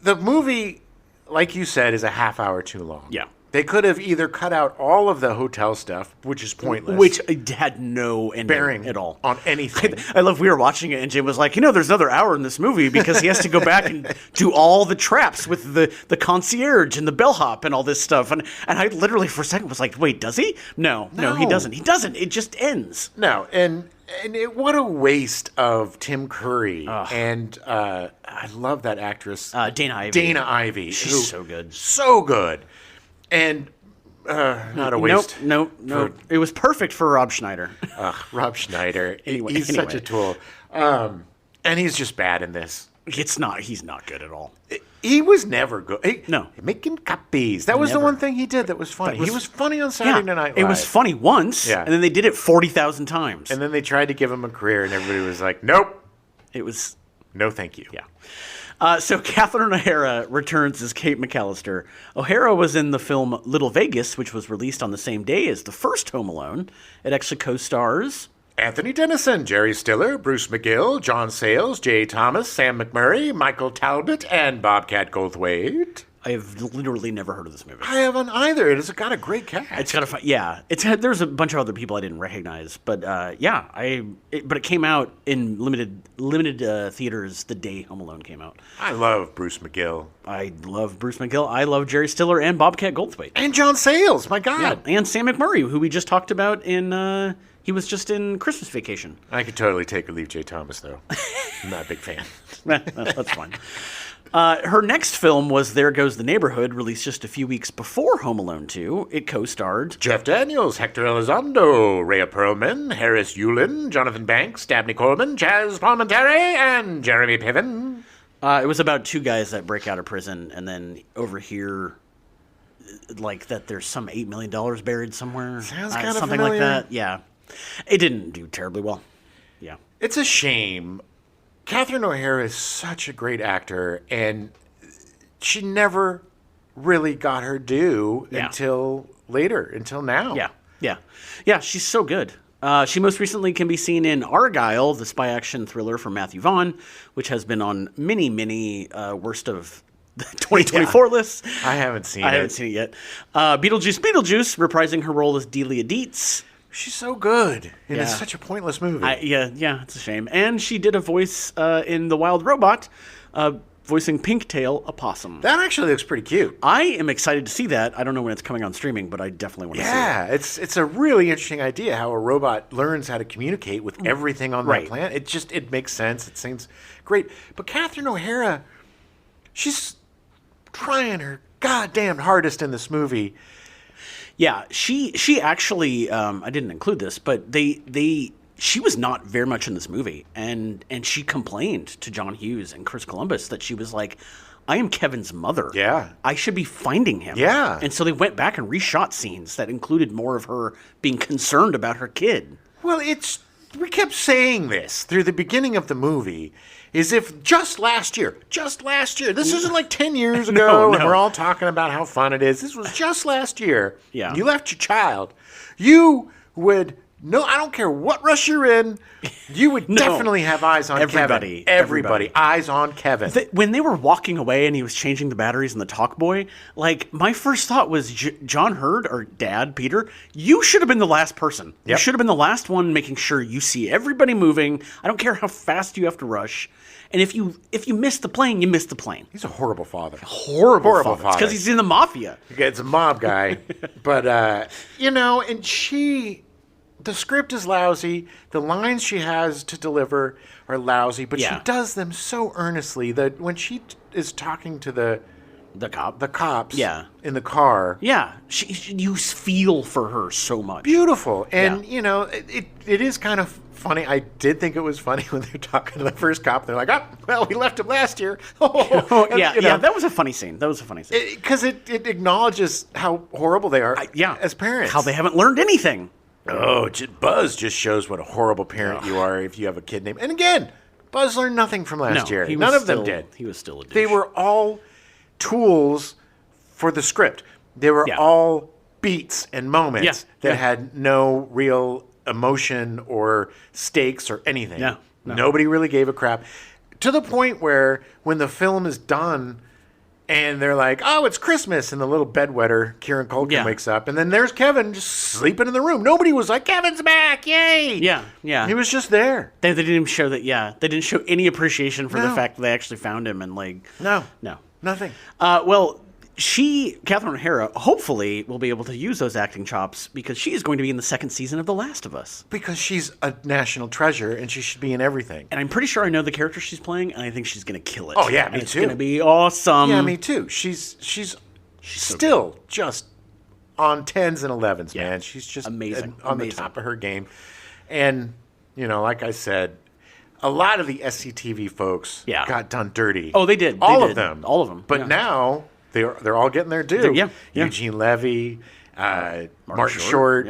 The movie, like you said, is a half hour too long. Yeah. They could have either cut out all of the hotel stuff, which is pointless. Which had no bearing at all on anything. I love we were watching it and Jim was like, there's another hour in this movie because he has to go back and do all the traps with the concierge and the bellhop and all this stuff. And I literally for a second was like, wait, does he? No, he doesn't. He doesn't. It just ends. No, and what a waste of Tim Curry. Ugh. And I love that actress. Dana Ivey. She's so good. So good. And not a waste. Nope. It was perfect for Rob Schneider. Rob Schneider. He's such a tool. And he's just bad in this. He's not good at all. He was never good. No. Making copies. That was the one thing he did that was funny. He was funny on Saturday Night Live. It was funny once, and then they did it 40,000 times. And then they tried to give him a career, and everybody was like, nope. It was... No, thank you. Yeah. So Catherine O'Hara returns as Kate McAllister. O'Hara was in the film Little Vegas, which was released on the same day as the first Home Alone. It actually co-stars John Hughes, Brenda Fricker, and Macaulay Culkin. Anthony Dennison, Jerry Stiller, Bruce McGill, John Sayles, Jay Thomas, Sam McMurray, Michael Talbot, and Bobcat Goldthwait. I have literally never heard of this movie. I haven't either. It's got a great cast. It's got there's a bunch of other people I didn't recognize, but but it came out in limited theaters the day Home Alone came out. I love Bruce McGill. I love Bruce McGill. I love Jerry Stiller and Bobcat Goldthwait. And John Sayles, my God. Yeah, and Sam McMurray, who we just talked about in... he was just in Christmas Vacation. I could totally take or leave Jay Thomas, though. I'm not a big fan. That's fine. Her next film was There Goes the Neighborhood, released just a few weeks before Home Alone 2. It co-starred Jeff Daniels, Hector Elizondo, Rhea Perlman, Harris Yulin, Jonathan Banks, Dabney Coleman, Chaz Palminteri, and Jeremy Piven. It was about two guys that break out of prison and then overhear like that there's some $8 million buried somewhere. Sounds kind of something familiar. like that. Yeah. It didn't do terribly well. Yeah. It's a shame. Catherine O'Hara is such a great actor, and she never really got her due until now. Yeah, she's so good. She most recently can be seen in Argylle, the spy action thriller from Matthew Vaughn, which has been on many worst of the 2024 lists. I haven't seen it yet. Beetlejuice, reprising her role as Delia Dietz. She's so good. And it's such a pointless movie. It's a shame. And she did a voice in The Wild Robot, voicing Pinktail, a possum. That actually looks pretty cute. I am excited to see that. I don't know when it's coming on streaming, but I definitely want to see it. Yeah, it's a really interesting idea how a robot learns how to communicate with everything on that planet. It makes sense. It seems great. But Catherine O'Hara, she's trying her goddamn hardest in this movie. Yeah, she actually, I didn't include this, but she was not very much in this movie, and she complained to John Hughes and Chris Columbus that she was like, I am Kevin's mother. Yeah. I should be finding him. Yeah. And so they went back and reshot scenes that included more of her being concerned about her kid. Well, we kept saying this through the beginning of the movie, is if just last year, this isn't like 10 years ago and we're all talking about how fun it is. This was just last year. Yeah. You left your child. You would, I don't care what rush you're in, you would definitely have eyes on Kevin. Everybody. Eyes on Kevin. When they were walking away and he was changing the batteries in the Talk Boy, like, my first thought was, John Hurd, or Dad, Peter, you should have been the last person. Yep. You should have been the last one making sure you see everybody moving. I don't care how fast you have to rush. And if you miss the plane, you miss the plane. He's a horrible father. Horrible father. It's because he's in the mafia. It's a mob guy. But, and the script is lousy. The lines she has to deliver are lousy, but she does them so earnestly that when she is talking to the cops in the car. Yeah. You feel for her so much. Beautiful. And, it is kind of funny. I did think it was funny when they're talking to the first cop. They're like, we left him last year. That was a funny scene. Because it acknowledges how horrible they are as parents. How they haven't learned anything. Oh, Buzz just shows what a horrible parent you are if you have a kid named... And again, Buzz learned nothing from last year. None of them did. He was still a douche. They were all tools for the script. They were all beats and moments that had no real emotion or stakes or anything. No. Nobody really gave a crap. To the point where when the film is done and they're like, oh, it's Christmas, and the little bedwetter, Kieran Culkin, wakes up, and then there's Kevin just sleeping in the room. Nobody was like, Kevin's back, yay! Yeah. He was just there. They didn't even show that, they didn't show any appreciation for the fact that they actually found him, and No. Nothing. Catherine O'Hara, hopefully will be able to use those acting chops because she is going to be in the second season of The Last of Us. Because she's a national treasure and she should be in everything. And I'm pretty sure I know the character she's playing, and I think she's going to kill it. Oh, yeah, me too. It's going to be awesome. Yeah, me too. She's still so just on 10s and 11s, man. She's just amazing. On the top of her game. And, like I said, a lot of the SCTV folks got done dirty. Oh, they did. All of them. But yeah. now they're all getting their due. Yeah. Eugene Levy, Martin Short.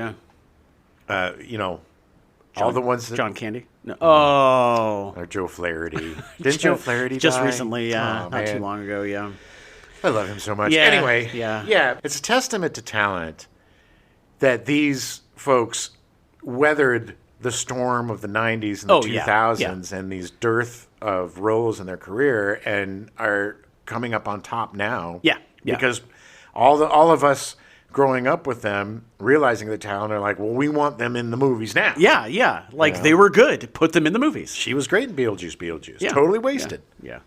All the ones that... John Candy? No. Oh. Or Joe Flaherty. Didn't Joe Flaherty just die? Recently, not too long ago, I love him so much. Yeah, anyway, yeah. It's a testament to talent that these folks weathered the storm of the 90s and the 2000s yeah. and these dearth of roles in their career and are coming up on top now. Yeah. Because all of us growing up with them, realizing the talent, are like, well, we want them in the movies now. Yeah. Like, they were good. Put them in the movies. She was great in Beetlejuice. Yeah. Totally wasted. Yeah.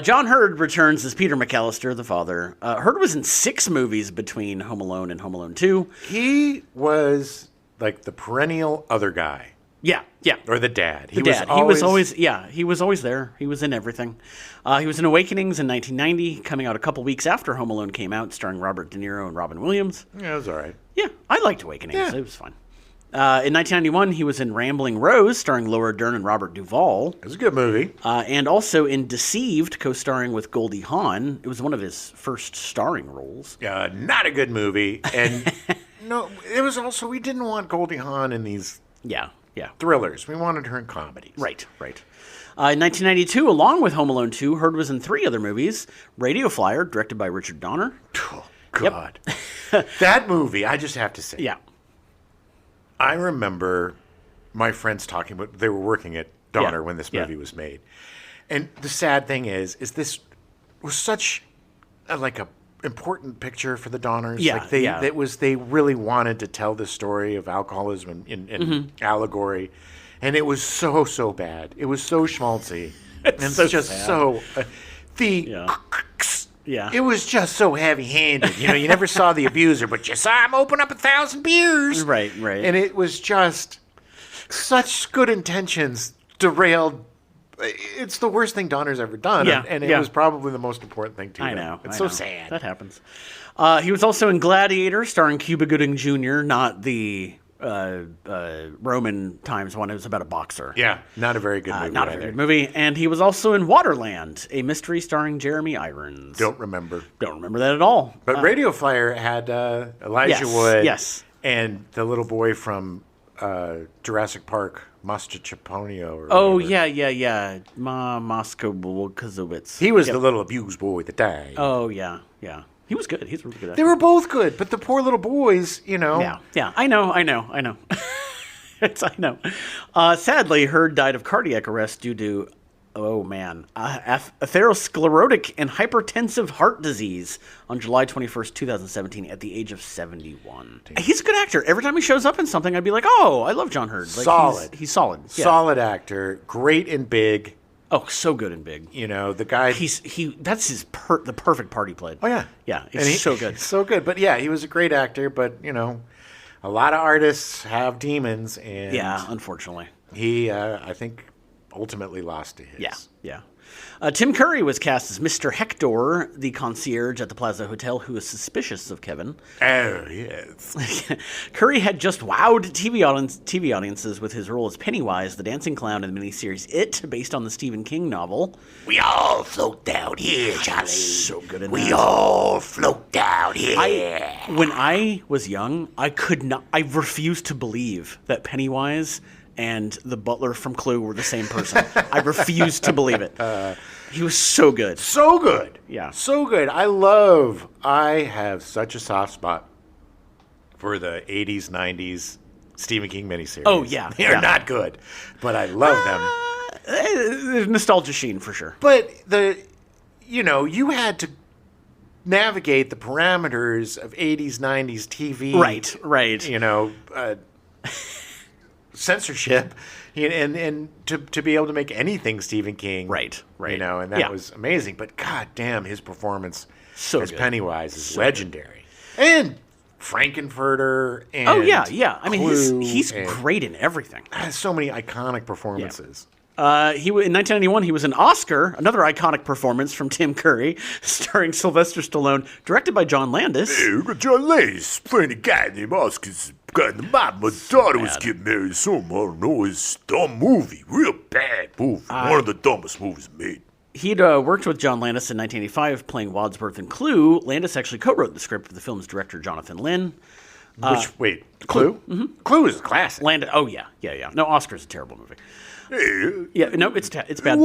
John Hurd returns as Peter McAllister, the father. Hurd was in 6 movies between Home Alone and Home Alone 2. He was like the perennial other guy. Yeah. Or the dad. He was always there. He was in everything. He was in Awakenings in 1990, coming out a couple weeks after Home Alone came out, starring Robert De Niro and Robin Williams. Yeah, it was all right. Yeah, I liked Awakenings. Yeah. It was fun. In 1991, he was in Rambling Rose, starring Laura Dern and Robert Duvall. It was a good movie. And also in Deceived, co-starring with Goldie Hawn. It was one of his first starring roles. Not a good movie. And no, it was also, we didn't want Goldie Hawn in these thrillers. We wanted her in comedies. Right. In 1992, along with Home Alone 2, Hurd was in 3 other movies. Radio Flyer, directed by Richard Donner. Oh, God. Yep. That movie, I just have to say. Yeah. I remember my friends talking about, they were working at Donner when this movie was made. And the sad thing is this was such a important picture for the Donners. Yeah, they really wanted to tell the story of alcoholism in allegory. And it was so bad. It was so schmaltzy. It's just sad. It was just so heavy-handed. You never saw the abuser, but you saw him open up 1,000 beers. Right. And it was just such good intentions derailed. It's the worst thing Donner's ever done, and it was probably the most important thing to him. I know. It's so sad. That happens. He was also in Gladiator, starring Cuba Gooding Jr., not the Roman times one. It was about a boxer. Yeah, not a very good movie. Not a very good movie. And he was also in Waterland, a mystery starring Jeremy Irons. Don't remember that at all. But Radio Flyer had Elijah Wood. Yes. And the little boy from Jurassic Park, Master Chaponio. Yeah. Moscow Kazowitz. He was the little abused boy that died. Oh, yeah. He was good. He's a really good actor. They were both good, but the poor little boys, Yeah, I know. I know. Sadly, Hurd died of cardiac arrest due to, atherosclerotic and hypertensive heart disease on July 21st, 2017, at the age of 71. Damn. He's a good actor. Every time he shows up in something, I'd be like, oh, I love John Hurd. Solid. He's solid. Yeah. Solid actor. Great and big. Oh, so good and big. The guy. That's the perfect part he played. Oh yeah, yeah. He's so good, so good. But yeah, he was a great actor. But a lot of artists have demons, and unfortunately, he I think ultimately lost to his. Yeah. Tim Curry was cast as Mr. Hector, the concierge at the Plaza Hotel who was suspicious of Kevin. Oh, yes. Curry had just wowed TV audiences with his role as Pennywise, the dancing clown in the miniseries It, based on the Stephen King novel. We all float down here, Charlie. So good in that. We all float down here. When I was young, I refused to believe that Pennywise and the butler from Clue were the same person. I refused to believe it. He was so good. So good. Yeah. So good. I have such a soft spot for the 80s, 90s Stephen King miniseries. Oh, yeah. They're not good, but I love them. Nostalgia sheen, for sure. But you had to navigate the parameters of 80s, 90s TV. Right. Censorship, and to be able to make anything Stephen King, right, and that was amazing. But god damn, his performance as good. Pennywise is legendary. Good. And Frankenfurter, and I mean, Clue, he's great in everything. Has so many iconic performances. In 1991, he was in Oscar, another iconic performance from Tim Curry, starring Sylvester Stallone, directed by John Landis. Hey, we got John Landis playing a guy named Oscar's guy in the mob. My daughter was getting married to someone. I don't know. It's a dumb movie. Real bad movie. One of the dumbest movies made. He'd worked with John Landis in 1985 playing Wadsworth in Clue. Landis actually co-wrote the script with the film's director, Jonathan Lynn. Clue? Mm-hmm. Clue is a classic. Landis. Oh, yeah. No, Oscar's a terrible movie. Yeah, no, it's bad.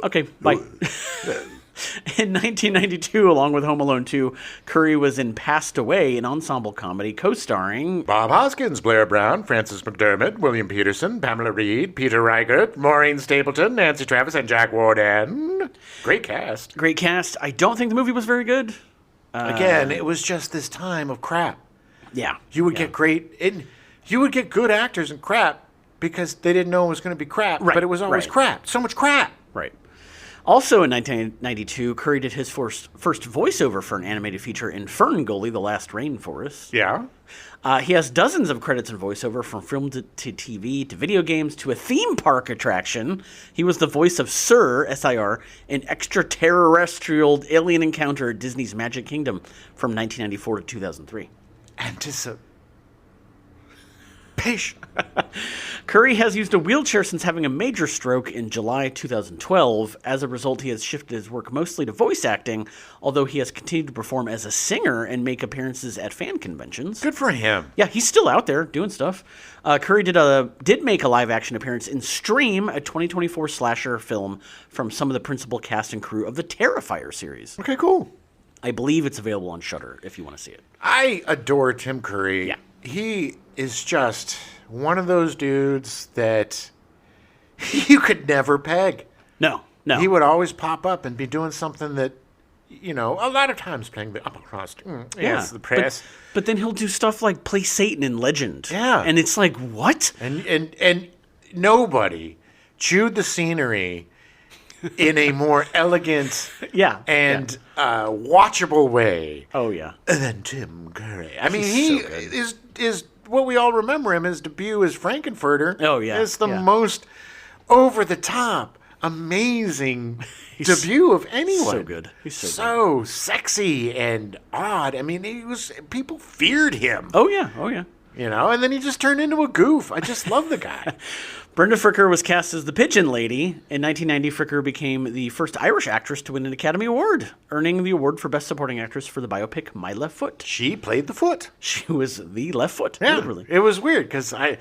Okay, bye. In 1992, along with Home Alone 2, Curry was in Passed Away, an ensemble comedy co-starring Bob Hoskins, Blair Brown, Frances McDermott, William Peterson, Pamela Reed, Peter Reichert, Maureen Stapleton, Nancy Travis, and Jack Warden. Great cast. Great cast. I don't think the movie was very good. Again, it was just this time of crap. Yeah. You would get you would get good actors in crap because they didn't know it was going to be crap, Right, but it was always right. crap. So much crap. Right. Also in 1992, Curry did his first voiceover for an animated feature in Ferngully, The Last Rainforest. Yeah. He has dozens of credits in voiceover, from film to TV to video games to a theme park attraction. He was the voice of Sir, S-I-R, an extraterrestrial alien encounter at Disney's Magic Kingdom from 1994 to 2003. Anticipation. Curry has used a wheelchair since having a major stroke in July 2012. As a result, he has shifted his work mostly to voice acting, although he has continued to perform as a singer and make appearances at fan conventions. Good for him. Yeah, he's still out there doing stuff. Curry did make a live-action appearance in Stream, a 2024 slasher film from some of the principal cast and crew of the Terrifier series. Okay, cool. I believe it's available on Shudder if you want to see it. I adore Tim Curry. Yeah. He is just one of those dudes that you could never peg. No. He would always pop up and be doing something that, a lot of times playing the upper crust. Yes, the press. But then he'll do stuff like play Satan in Legend. Yeah. And it's like, what? And nobody chewed the scenery in a more elegant and watchable way. Oh, yeah. Than Tim Curry. I mean, he is what we all remember him. His debut as Frankenfurter. Oh, yeah. Is the most over-the-top, amazing debut of anyone. So good. He's so sexy and odd. I mean, people feared him. Oh, yeah. And then he just turned into a goof. I just love the guy. Brenda Fricker was cast as the Pigeon Lady. In 1990, Fricker became the first Irish actress to win an Academy Award, earning the award for Best Supporting Actress for the biopic My Left Foot. She played the foot. She was the left foot, yeah, literally. It was weird because they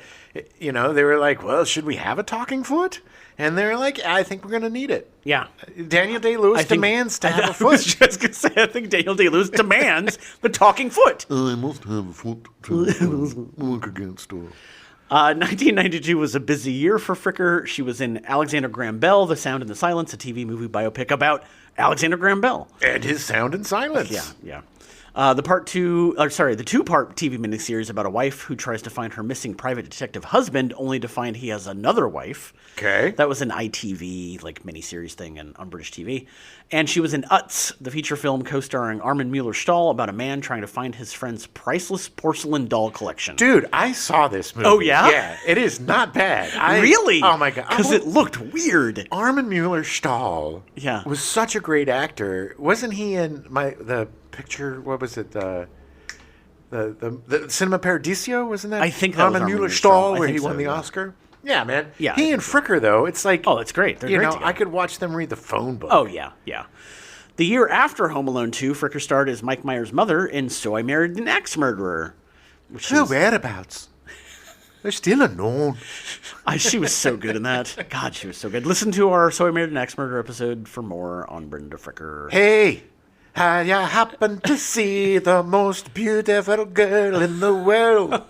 were like, well, should we have a talking foot? And they were like, I think we're going to need it. Yeah. Daniel Day-Lewis demands to have a foot. I was just going to say, I think Daniel Day-Lewis demands the talking foot. I must have a foot to work against her. 1992 was a busy year for Fricker. She was in Alexander Graham Bell, The Sound and the Silence, a TV movie biopic about Alexander Graham Bell. And his sound and silence. Yeah. The two-part TV miniseries about a wife who tries to find her missing private detective husband, only to find he has another wife. Okay. That was an ITV miniseries thing on British TV. And she was in Utz, the feature film co-starring Armin Mueller-Stahl about a man trying to find his friend's priceless porcelain doll collection. Dude, I saw this movie. Oh, yeah? Yeah, it is not bad. Really? Oh, my God. Because it looked weird. Armin Mueller-Stahl was such a great actor. Wasn't he in the picture, what was it, the Cinema Paradiso, wasn't that? I think that was Armin Armin Mueller-Stahl, where he so, won the yeah. Oscar. Yeah, man. Yeah, he and Fricker, though, it's like... Oh, it's great. They're great together. I could watch them read the phone book. Oh, yeah. The year after Home Alone 2, Fricker starred as Mike Myers' mother in So I Married an Axe Murderer. Whereabouts? They're still unknown. She was so good in that. God, she was so good. Listen to our So I Married an Axe Murderer episode for more on Brenda Fricker. Hey, how you happen to see the most beautiful girl in the world?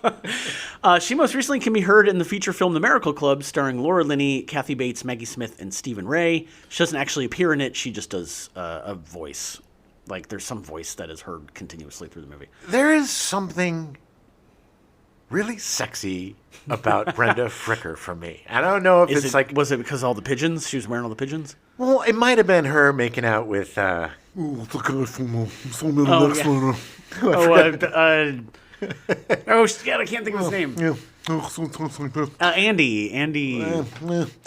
She most recently can be heard in the feature film The Miracle Club, starring Laura Linney, Kathy Bates, Maggie Smith, and Stephen Ray. She doesn't actually appear in it. She just does a voice. There's some voice that is heard continuously through the movie. There is something really sexy about Brenda Fricker for me. I don't know if Was it because of all the pigeons? She was wearing all the pigeons? Well, it might have been her making out with... the guy from So Many Next I can't think of his name. Yeah.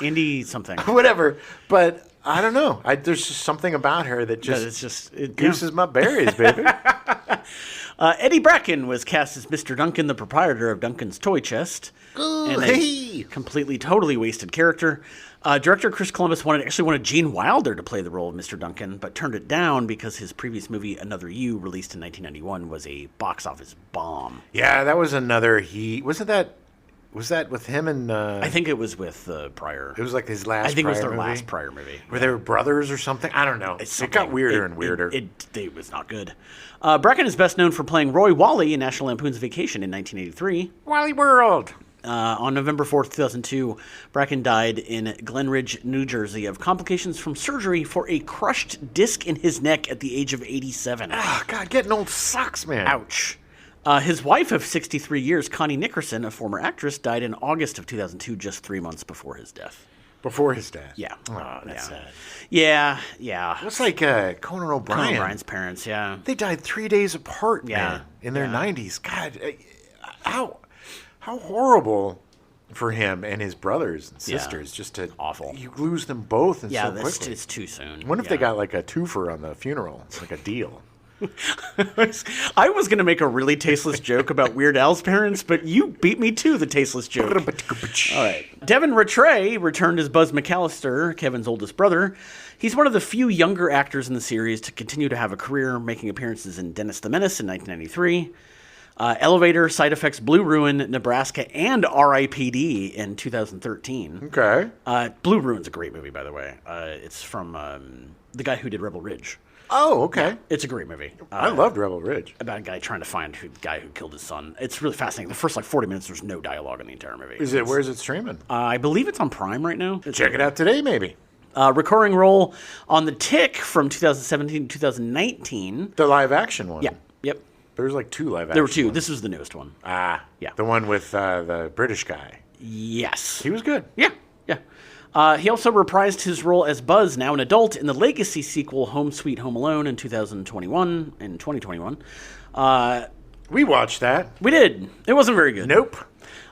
Andy something. Whatever. But I don't know. There's just something about her that just gooses my berries, baby. Eddie Bracken was cast as Mr. Duncan, the proprietor of Duncan's Toy Chest. Completely, totally wasted character. Director Chris Columbus actually wanted Gene Wilder to play the role of Mr. Duncan, but turned it down because his previous movie, Another You, released in 1991, was a box office bomb. Yeah, that was another... Wasn't that Was that with him and? I think it was with Pryor. It was like his last. I think it was their movie? last Pryor movie. Were they brothers or something? I don't know. It got weirder and weirder. It was not good. Bracken is best known for playing Roy Wally in National Lampoon's Vacation in 1983. Wally World. On November 4th, 2002, Bracken died in Glen Ridge, New Jersey, of complications from surgery for a crushed disc in his neck at the age of 87. Oh, God, getting old sucks, man. Ouch. His wife of 63 years, Connie Nickerson, a former actress, died in August of 2002, just 3 months before his death. Before his death? Yeah. Oh, that's sad. Yeah. It's like Conan Conan O'Brien. O'Brien's parents, yeah. They died 3 days apart, Yeah. man, in their 90s. God, how horrible for him and his brothers and sisters. Just to awful. You lose them both and so quickly. It's too soon. What if they got like a twofer on the funeral? It's like a deal. I was going to make a really tasteless joke about Weird Al's parents, but you beat me to the tasteless joke. All right. Devin Rattray returned as Buzz McAllister, Kevin's oldest brother. He's one of the few younger actors in the series to continue to have a career, making appearances in Dennis the Menace in 1993. Elevator, Side Effects, Blue Ruin, Nebraska, and R.I.P.D. in 2013. Okay. Blue Ruin's a great movie, by the way. It's from the guy who did Rebel Ridge. Oh, okay. It's a great movie. I loved Rebel Ridge. About a guy trying to find the guy who killed his son. It's really fascinating. The first 40 minutes, there's no dialogue in the entire movie. Where is it streaming? I believe it's on Prime right now. Check it out today, maybe. Recurring role on The Tick from 2017 to 2019. The live action one. Yeah. Yep. There was like 2 live action. There were 2. ones. This was the newest one. Yeah. The one with the British guy. Yes. He was good. Yeah. He also reprised his role as Buzz, now an adult, in the legacy sequel Home Sweet Home Alone in 2021. We watched that. We did. It wasn't very good. Nope.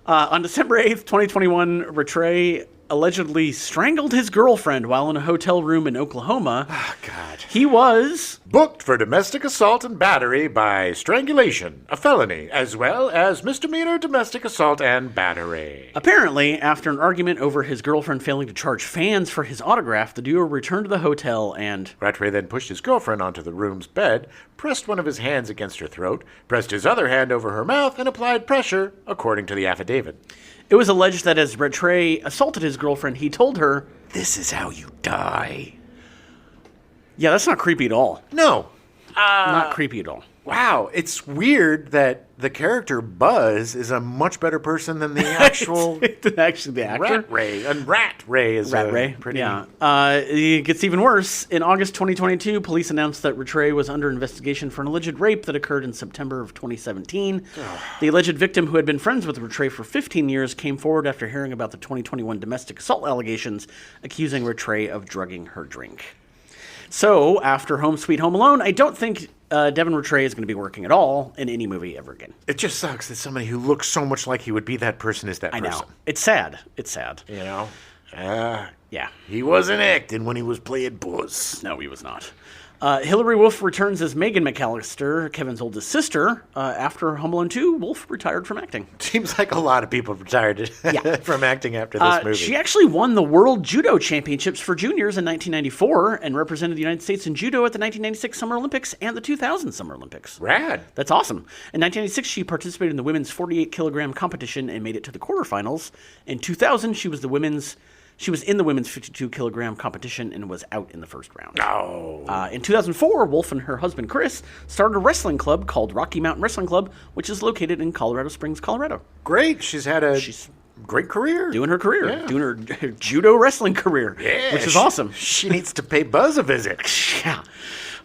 On December 8th, 2021, Rattray allegedly strangled his girlfriend while in a hotel room in Oklahoma. Oh, God. He was booked for domestic assault and battery by strangulation, a felony, as well as misdemeanor domestic assault and battery. Apparently, after an argument over his girlfriend failing to charge fans for his autograph, the duo returned to the hotel and... Rattray then pushed his girlfriend onto the room's bed, pressed one of his hands against her throat, pressed his other hand over her mouth, and applied pressure, according to the affidavit. It was alleged that as Rattray assaulted his girlfriend, he told her, "This is how you die." Yeah, that's not creepy at all. No. Not creepy at all. Wow, it's weird that the character Buzz is a much better person than the actual actually the actor. Rat Ray. And Rat Ray is pretty... Yeah. It gets even worse. In August 2022, police announced that Rattray was under investigation for an alleged rape that occurred in September of 2017. The alleged victim, who had been friends with Rattray for 15 years, came forward after hearing about the 2021 domestic assault allegations, accusing Rattray of drugging her drink. So, after Home Sweet Home Alone, I don't think Devin Rattray is going to be working at all in any movie ever again. It just sucks that somebody who looks so much like he would be that person is that person. I know. It's sad. It's sad. You know? Yeah. He wasn't acting when he was playing Buzz. No, he was not. Hilary Wolf returns as Megan McAllister, Kevin's oldest sister. After Home Alone 2, Wolf retired from acting. Seems like a lot of people retired from acting after this movie. She actually won the World Judo Championships for juniors in 1994 and represented the United States in judo at the 1996 Summer Olympics and the 2000 Summer Olympics. Rad. That's awesome. In 1996, she participated in the women's 48-kilogram competition and made it to the quarterfinals. In 2000, she was in the women's 52-kilogram competition and was out in the first round. Oh. In 2004, Wolf and her husband, Chris, started a wrestling club called Rocky Mountain Wrestling Club, which is located in Colorado Springs, Colorado. Great. She's had a great career. Doing her career. Doing her judo wrestling career. Yeah. Which is awesome. She needs to pay Buzz a visit. Yeah.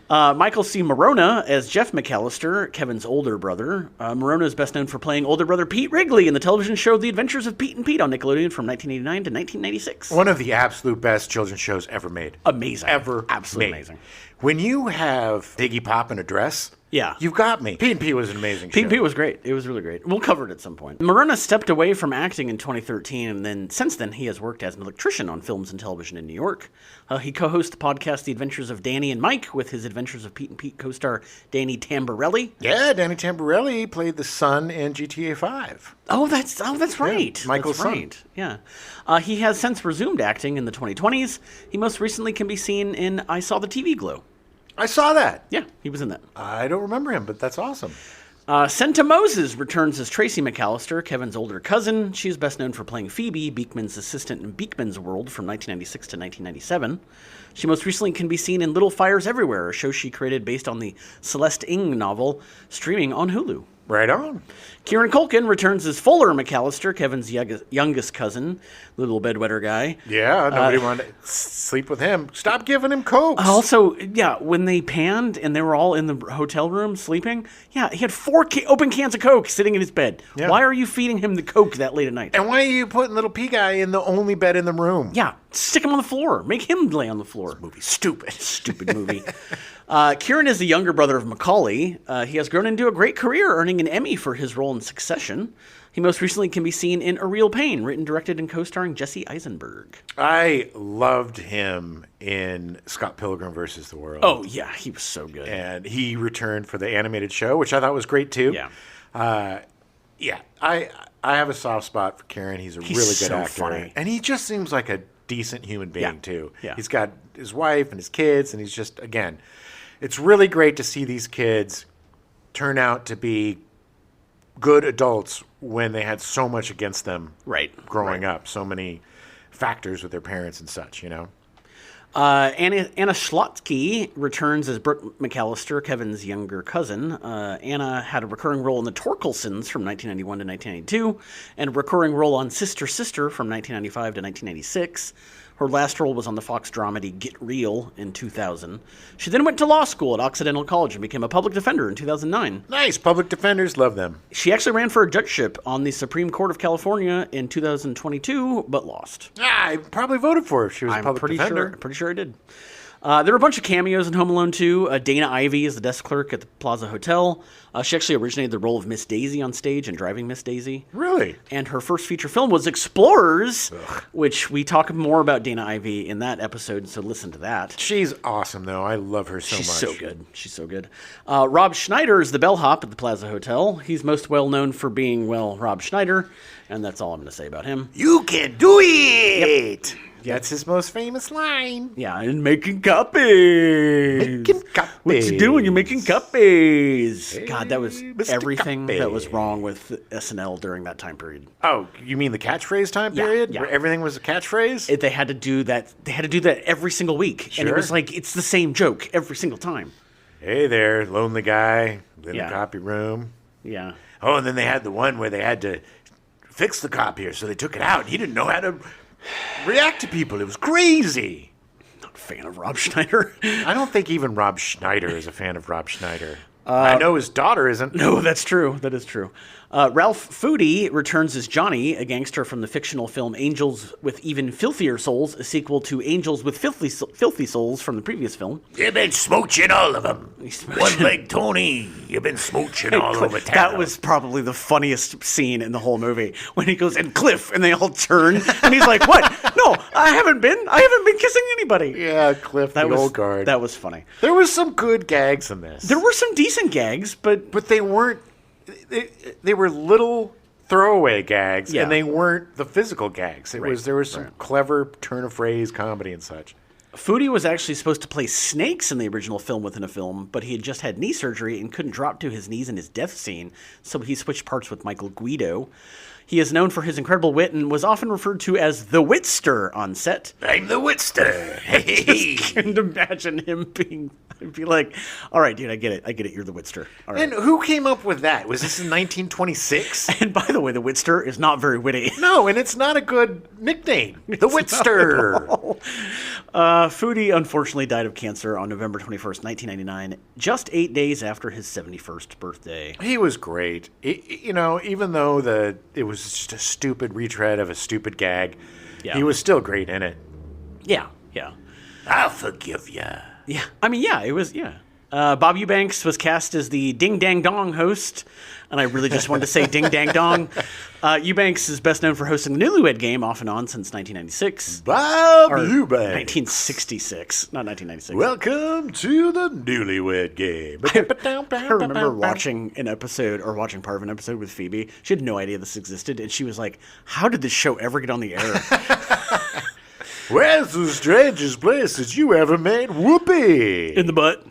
Michael C. Morona as Jeff McAllister, Kevin's older brother. Morona is best known for playing older brother Pete Wrigley in the television show The Adventures of Pete and Pete on Nickelodeon from 1989 to 1996. One of the absolute best children's shows ever made. Amazing. Ever Absolutely made. amazing. When you have Iggy Pop in a dress... Yeah. You've got me. Pete and Pete was an amazing show. Pete and Pete was great. It was really great. We'll cover it at some point. Morona stepped away from acting in 2013, and then since then he has worked as an electrician on films and television in New York. He co-hosts the podcast The Adventures of Danny and Mike with his Adventures of Pete and Pete co-star Danny Tamborelli. Yeah, Danny Tamborelli played the son in GTA 5. Oh, that's right. Yeah, Michael's that's right. Son. Yeah. He has since resumed acting in the 2020s. He most recently can be seen in I Saw the TV Glow. I saw that. Yeah, he was in that. I don't remember him, but that's awesome. Senta Moses returns as Tracy McAllister, Kevin's older cousin. She is best known for playing Phoebe, Beekman's assistant in Beekman's World from 1996 to 1997. She most recently can be seen in Little Fires Everywhere, a show she created based on the Celeste Ng novel, streaming on Hulu. Right on. Kieran Culkin returns as Fuller McAllister, Kevin's youngest cousin, little bedwetter guy. Yeah, nobody wanted to sleep with him. Stop giving him cokes. Also, yeah, when they panned and they were all in the hotel room sleeping, yeah, he had 4 open cans of Coke sitting in his bed. Yeah. Why are you feeding him the Coke that late at night? And why are you putting little P guy in the only bed in the room? Yeah, stick him on the floor. Make him lay on the floor. This movie's stupid. Stupid movie. Kieran is the younger brother of Macaulay. He has grown into a great career, earning an Emmy for his role in Succession. He most recently can be seen in A Real Pain, written, directed, and co-starring Jesse Eisenberg. I loved him in Scott Pilgrim vs. the World. Oh, yeah, he was so good. And he returned for the animated show, which I thought was great, too. Yeah. Yeah, I have a soft spot for Kieran. He's a really good so actor. funny. And he just seems like a decent human being, Yeah. too. Yeah. He's got his wife and his kids, and he's just, again, it's really great to see these kids turn out to be good adults when they had so much against them growing up. So many factors with their parents and such, you know? Anna Schlotsky returns as Brooke McAllister, Kevin's younger cousin. Anna had a recurring role in The Torkelsons from 1991 to 1992, and a recurring role on Sister Sister from 1995 to 1996. Her last role was on the Fox dramedy Get Real in 2000. She then went to law school at Occidental College and became a public defender in 2009. Nice. Public defenders love them. She actually ran for a judgeship on the Supreme Court of California in 2022, but lost. I probably voted for her if she was a public defender. Pretty sure I did. There were a bunch of cameos in Home Alone 2. Dana Ivey is the desk clerk at the Plaza Hotel. She actually originated the role of Miss Daisy on stage in Driving Miss Daisy. Really? And her first feature film was Explorers, which we talk more about Dana Ivey in that episode, so listen to that. She's awesome, though. I love her so much. She's so good. Rob Schneider is the bellhop at the Plaza Hotel. He's most well known for being, well, Rob Schneider, and that's all I'm going to say about him. You can do it! Yep. That's his most famous line. Yeah, and making copies. What you doing? You're making copies. Hey, God, that was Mr. everything Copy. that was wrong with SNL during that time period. Oh, you mean the catchphrase time period? Yeah. Where everything was a catchphrase? They had to do that. They had to do that every single week. Sure. And it was like, it's the same joke every single time. Hey there, lonely guy in the Yeah. copy room. Yeah. Oh, and then they had the one where they had to fix the copier, so they took it out. He didn't know how to react to people. It was crazy. Not a fan of Rob Schneider. I don't think even Rob Schneider is a fan of Rob Schneider. I know his daughter isn't. No, that's true. That is true. Ralph Foodie returns as Johnny, a gangster from the fictional film Angels with Even Filthier Souls, a sequel to Angels with Filthy Souls from the previous film. You've been smooching all of them. One leg Tony, you've been smooching all over town. That was probably the funniest scene in the whole movie when he goes, and Cliff, and they all turn, and he's like, "What? No, I haven't been kissing anybody." Yeah, Cliff, the old guard. That was funny. There was some good gags in this. There were some decent gags, but they weren't. They were little throwaway gags, and they weren't the physical gags. There was some clever turn of phrase comedy and such. Foodie was actually supposed to play Snakes in the original film within a film, but he had just had knee surgery and couldn't drop to his knees in his death scene, so he switched parts with Michael Guido. He is known for his incredible wit and was often referred to as the Witster on set. I'm the Witster. Hey. Just can't imagine him be like, "All right, dude, I get it. You're the Witster." All right. And who came up with that? Was this in 1926? And by the way, the Witster is not very witty. No, and it's not a good nickname. The Witster. Foodie unfortunately died of cancer on November 21st, 1999, just 8 days after his 71st birthday. He was great. Even though it was just a stupid retread of a stupid gag, he was still great in it. Yeah. I'll forgive you. Yeah, I mean, it was. Bob Eubanks was cast as the Ding Dang Dong host, and I really just wanted to say Ding Dang Dong. Eubanks is best known for hosting the Newlywed Game off and on since 1996. Bob or Eubanks. 1966, not 1996. Welcome to the Newlywed Game. I remember watching an episode, or watching part of an episode with Phoebe. She had no idea this existed, and she was like, "How did this show ever get on the air?" Where's the strangest place that you ever made whoopee? In the butt.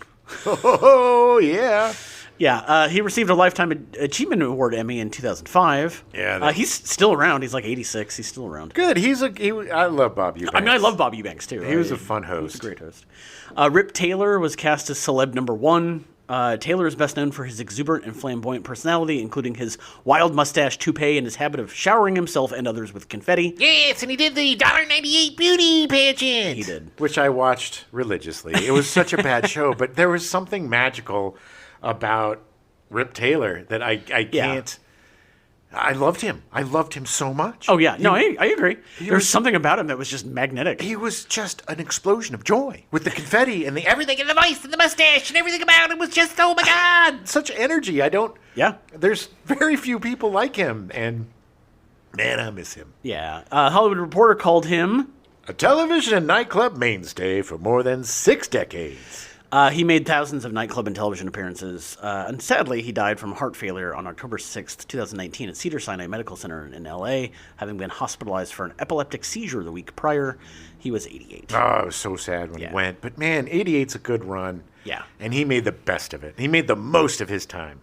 Oh, yeah. Yeah, he received a Lifetime Achievement Award Emmy in 2005. Yeah, he's still around. He's like 86. He's still around. Good. I love Bob Eubanks. I mean, I love Bob Eubanks, too. He was a fun host. He was a great host. Rip Taylor was cast as celeb number 1. Taylor is best known for his exuberant and flamboyant personality, including his wild mustache, toupee, and his habit of showering himself and others with confetti. Yes, and he did the $1.98 beauty pageant. He did. Which I watched religiously. It was such a bad show, but there was something magical about Rip Taylor that I can't... I loved him. I loved him so much. Oh, yeah. No, I agree. There's something about him that was just magnetic. He was just an explosion of joy with the confetti and the Everything in the voice and the mustache and everything about him was just, oh my God. such energy. Yeah. There's very few people like him, and man, I miss him. Yeah. Hollywood Reporter called him... A television and nightclub mainstay for more than 6 decades. He made thousands of nightclub and television appearances, and sadly, he died from heart failure on October 6th, 2019 at Cedars-Sinai Medical Center in L.A., having been hospitalized for an epileptic seizure the week prior. He was 88. Oh, I was so sad when he went. But man, 88's a good run. Yeah. And he made the best of it. He made the most of his time.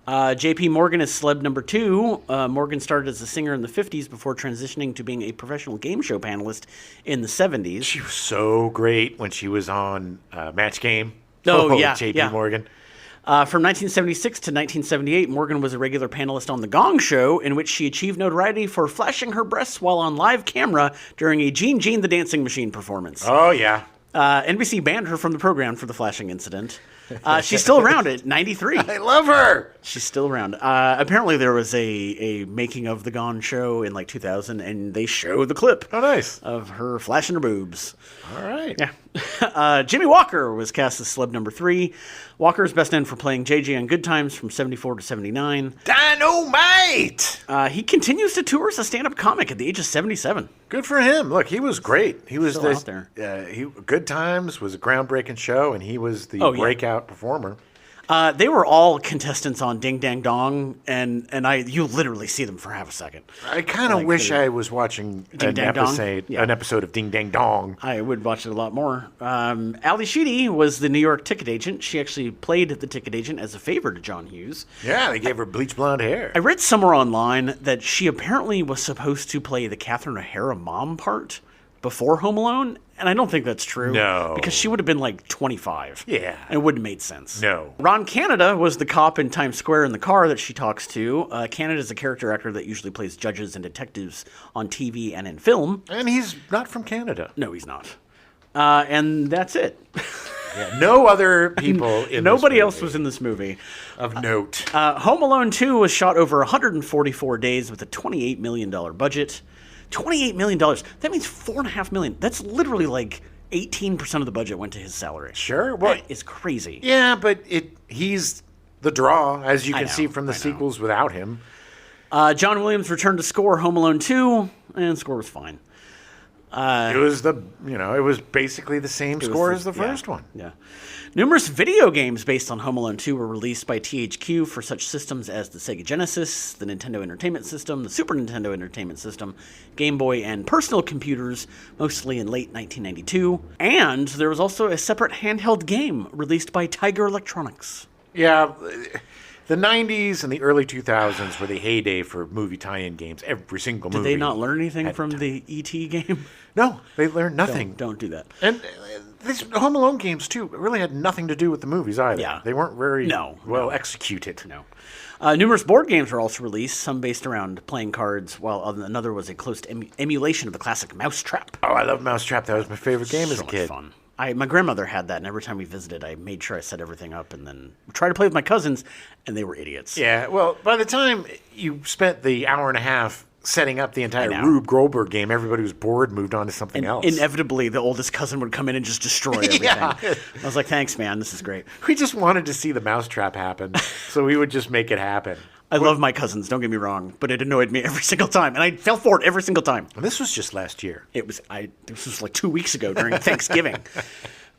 J.P. Morgan is celeb number 2. Morgan started as a singer in the 50s before transitioning to being a professional game show panelist in the 70s. She was so great when she was on Match Game. Oh, yeah. J.P. Morgan. From 1976 to 1978, Morgan was a regular panelist on The Gong Show, in which she achieved notoriety for flashing her breasts while on live camera during a Gene Gene the Dancing Machine performance. Oh, yeah. NBC banned her from the program for the flashing incident. She's still around at 93. I love her. She's still around. Apparently, there was a making of The Gone Show in like 2000, and they show the clip. Oh, nice. Of her flashing her boobs. All right. Yeah. Jimmy Walker was cast as celeb number 3. Walker is best known for playing JJ on Good Times from 74 to 79. Dynamite! He continues to tour as a stand-up comic at the age of 77. Good for him. Look, he was great. He was Still out there. Good Times was a groundbreaking show, and he was the breakout performer. They were all contestants on Ding Dang Dong, and you literally see them for half a second. I kind of wish I was watching an episode of Ding Dang Dong. I would watch it a lot more. Ali Sheedy was the New York ticket agent. She actually played the ticket agent as a favor to John Hughes. Yeah, they gave her bleach blonde hair. I read somewhere online that she apparently was supposed to play the Catherine O'Hara mom part before Home Alone, and I don't think that's true. No. Because she would have been like 25. Yeah. And it wouldn't have made sense. No. Ron Canada was the cop in Times Square in the car that she talks to. Canada is a character actor that usually plays judges and detectives on TV and in film. And he's not from Canada. No, he's not. And that's it. Yeah, no other people in Nobody else was in this movie. Of note. Home Alone 2 was shot over 144 days with a $28 million budget. $28 million. That means $4.5 million. That's literally like 18% of the budget went to his salary. Sure. Well, that is crazy. Yeah, but he's the draw, as you can see from the sequels without him. John Williams returned to score Home Alone 2, and the score was fine. It was basically the same score as the first one. Yeah. Numerous video games based on Home Alone 2 were released by THQ for such systems as the Sega Genesis, the Nintendo Entertainment System, the Super Nintendo Entertainment System, Game Boy, and personal computers, mostly in late 1992. And there was also a separate handheld game released by Tiger Electronics. Yeah, the 90s and the early 2000s were the heyday for movie tie-in games. Every single movie. Did they not learn anything from the E.T. game? No, they learned nothing. Don't do that. And these Home Alone games, too, really had nothing to do with the movies either. Yeah. They weren't very well executed. No. Numerous board games were also released, some based around playing cards, while another was a close emulation of the classic Mousetrap. Oh, I love Mousetrap. That was my favorite game as a kid. Fun. My grandmother had that, and every time we visited, I made sure I set everything up and then tried to play with my cousins, and they were idiots. Yeah, well, by the time you spent the hour and a half setting up the entire Rube Goldberg game, everybody was bored, moved on to something else. Inevitably, the oldest cousin would come in and just destroy everything. Yeah. I was like, thanks, man, this is great. We just wanted to see the Mousetrap happen, so we would just make it happen. I love my cousins, don't get me wrong, but it annoyed me every single time, and I fell for it every single time. And this was just last year. This was like 2 weeks ago during Thanksgiving.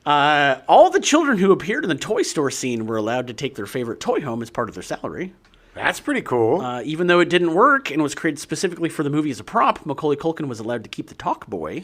All the children who appeared in the toy store scene were allowed to take their favorite toy home as part of their salary. That's pretty cool. Even though it didn't work and was created specifically for the movie as a prop, Macaulay Culkin was allowed to keep the talk boy.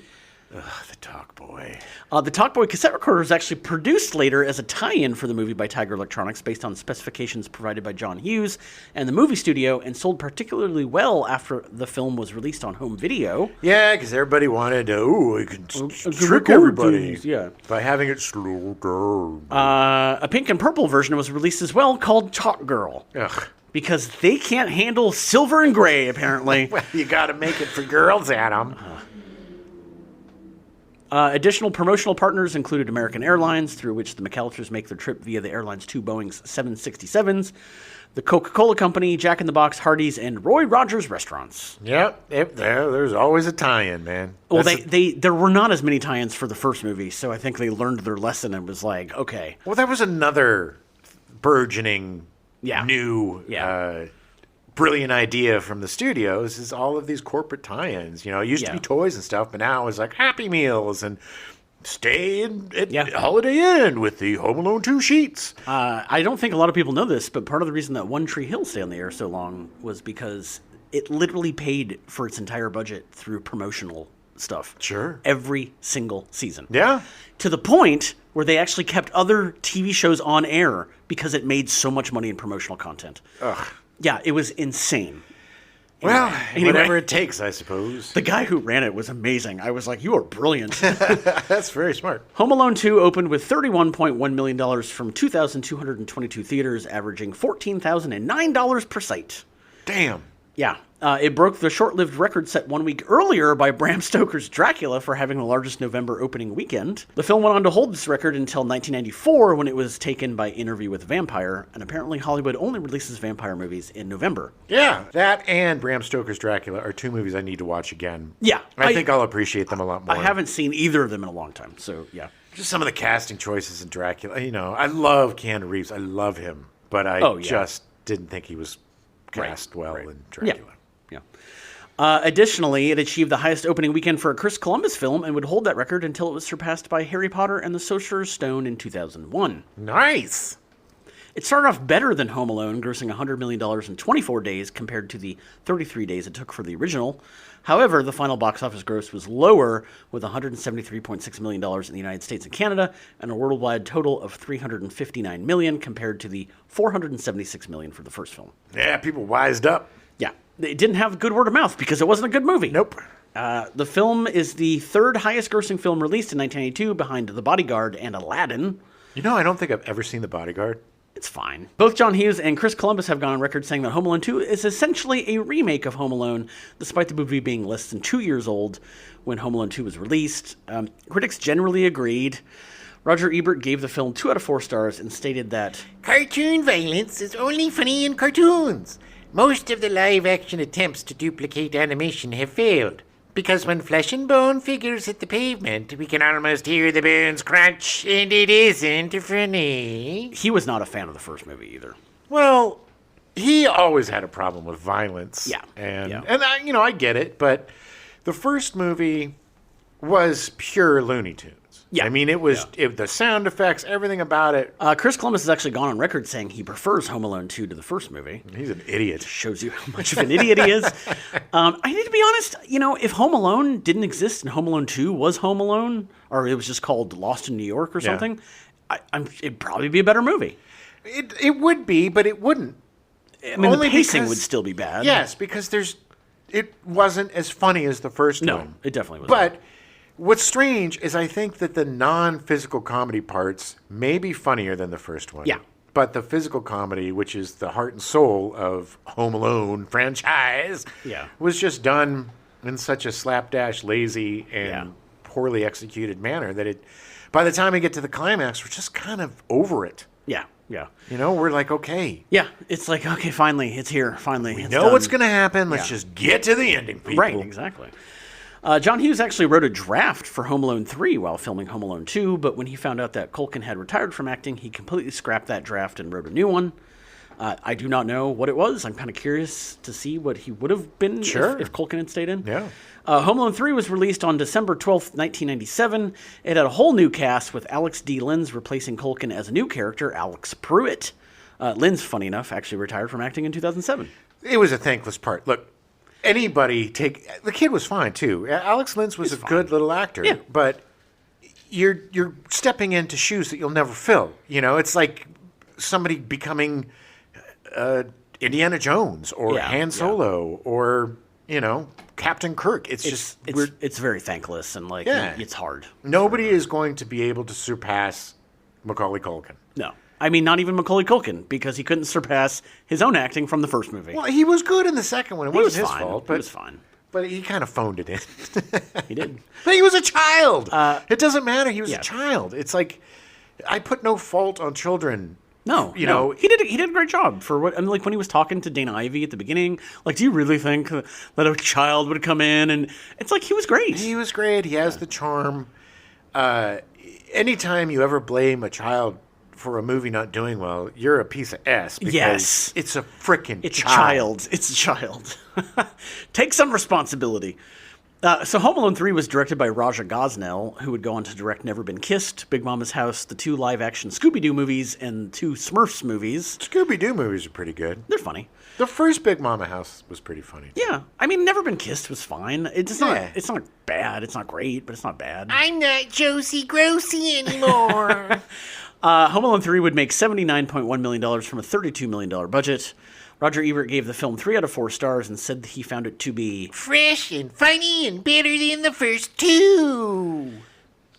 Ugh, the Talk Boy. The Talk Boy cassette recorder was actually produced later as a tie-in for the movie by Tiger Electronics based on specifications provided by John Hughes and the movie studio, and sold particularly well after the film was released on home video. Yeah, because everybody wanted to, we could trick everybody by having it slow down. A pink and purple version was released as well called Talk Girl. Ugh. Because they can't handle silver and gray, apparently. Well, you got to make it for girls, Adam. Additional promotional partners included American Airlines, through which the McAllisters make their trip via the airline's 2 Boeing 767s, the Coca-Cola Company, Jack in the Box, Hardee's, and Roy Rogers Restaurants. Yep, there's always a tie-in, man. Well, there were not as many tie-ins for the first movie, so I think they learned their lesson and was like, okay. Well, that was another burgeoning, new, brilliant idea from the studios, is all of these corporate tie-ins. You know, it used to be toys and stuff, but now it's like Happy Meals and stay at Holiday Inn with the Home Alone 2 sheets. I don't think a lot of people know this, but part of the reason that One Tree Hill stayed on the air so long was because it literally paid for its entire budget through promotional stuff. Sure. Every single season. Yeah. To the point where they actually kept other TV shows on air because it made so much money in promotional content. Ugh. Yeah, it was insane. Well, whatever it takes, I suppose. The guy who ran it was amazing. I was like, you are brilliant. That's very smart. Home Alone 2 opened with $31.1 million from 2,222 theaters, averaging $14,009 per site. Damn. Yeah. It broke the short-lived record set 1 week earlier by Bram Stoker's Dracula for having the largest November opening weekend. The film went on to hold this record until 1994, when it was taken by Interview with a Vampire, and apparently Hollywood only releases vampire movies in November. Yeah, that and Bram Stoker's Dracula are 2 movies I need to watch again. Yeah. I think I'll appreciate them a lot more. I haven't seen either of them in a long time, so yeah. Just some of the casting choices in Dracula. You know, I love Keanu Reeves. I love him, but I just didn't think he was cast well in Dracula. Yeah. Additionally, it achieved the highest opening weekend for a Chris Columbus film and would hold that record until it was surpassed by Harry Potter and the Sorcerer's Stone in 2001. Nice. It started off better than Home Alone, grossing $100 million in 24 days compared to the 33 days it took for the original. However, the final box office gross was lower, with $173.6 million in the United States and Canada, and a worldwide total of $359 million compared to the $476 million for the first film. Yeah, people wised up. Yeah. It didn't have good word of mouth because it wasn't a good movie. Nope. The film is the third highest grossing film released in 1992, behind The Bodyguard and Aladdin. You know, I don't think I've ever seen The Bodyguard. It's fine. Both John Hughes and Chris Columbus have gone on record saying that Home Alone 2 is essentially a remake of Home Alone, despite the movie being less than 2 years old when Home Alone 2 was released. Critics generally agreed. Roger Ebert gave the film 2 out of 4 stars and stated that cartoon violence is only funny in cartoons. Most of the live-action attempts to duplicate animation have failed, because when flesh and bone figures hit the pavement, we can almost hear the bones crunch, and it isn't funny. He was not a fan of the first movie either. Well, he always had a problem with violence. Yeah. And I get it, but the first movie was pure Looney Tunes. Yeah. I mean, it was the sound effects, everything about it. Chris Columbus has actually gone on record saying he prefers Home Alone 2 to the first movie. He's an idiot. Shows you how much of an idiot he is. I need to be honest, if Home Alone didn't exist and Home Alone 2 was Home Alone, or it was just called Lost in New York or something, it'd probably be a better movie. It would be, but it wouldn't. I mean, the pacing would still be bad. Yes, because it wasn't as funny as the first one. No, it definitely wasn't. But what's strange is I think that the non-physical comedy parts may be funnier than the first one. Yeah. But the physical comedy, which is the heart and soul of Home Alone franchise, was just done in such a slapdash, lazy, and poorly executed manner that by the time we get to the climax, we're just kind of over it. Yeah. Yeah. We're like, okay. Yeah. It's like, okay, finally, it's here. Finally. We know what's going to happen. Let's just get to the ending, people. Right, exactly. John Hughes actually wrote a draft for Home Alone 3 while filming Home Alone 2, but when he found out that Culkin had retired from acting, he completely scrapped that draft and wrote a new one. I do not know what it was. I'm kind of curious to see what he would have been if Culkin had stayed in. Yeah. Home Alone 3 was released on December 12th, 1997. It had a whole new cast with Alex D. Linz replacing Culkin as a new character, Alex Pruitt. Linz, funny enough, actually retired from acting in 2007. It was a thankless part. Look, anybody take the kid was fine too. Alex Lintz was a good little actor, but you're stepping into shoes that you'll never fill. You know, it's like somebody becoming Indiana Jones or Han Solo or Captain Kirk. It's very thankless and it's hard. Nobody is going to be able to surpass Macaulay Culkin. No. I mean, not even Macaulay Culkin, because he couldn't surpass his own acting from the first movie. Well, he was good in the second one. It wasn't his fault. But he was fine. But he kind of phoned it in. He did. But he was a child. It doesn't matter. He was a child. It's like, I put no fault on children. No, he did a great job for what. I mean, like when he was talking to Dana Ivey at the beginning. Like, do you really think that a child would come in? And it's like he was great. He was great. He has the charm. Anytime you ever blame a child for a movie not doing well, you're a piece of S. Because it's a freaking child. It's a child. Take some responsibility. So Home Alone 3 was directed by Raja Gosnell, who would go on to direct Never Been Kissed, Big Mama's House, the 2 live-action Scooby-Doo movies, and 2 Smurfs movies. Scooby-Doo movies are pretty good. They're funny. The first Big Mama House was pretty funny, too. Yeah. I mean, Never Been Kissed was fine. It's not bad. It's not great, but it's not bad. I'm not Josie Grossi anymore. Home Alone 3 would make $79.1 million from a $32 million budget. Roger Ebert gave the film 3 out of 4 stars and said that he found it to be fresh and funny and better than the first 2.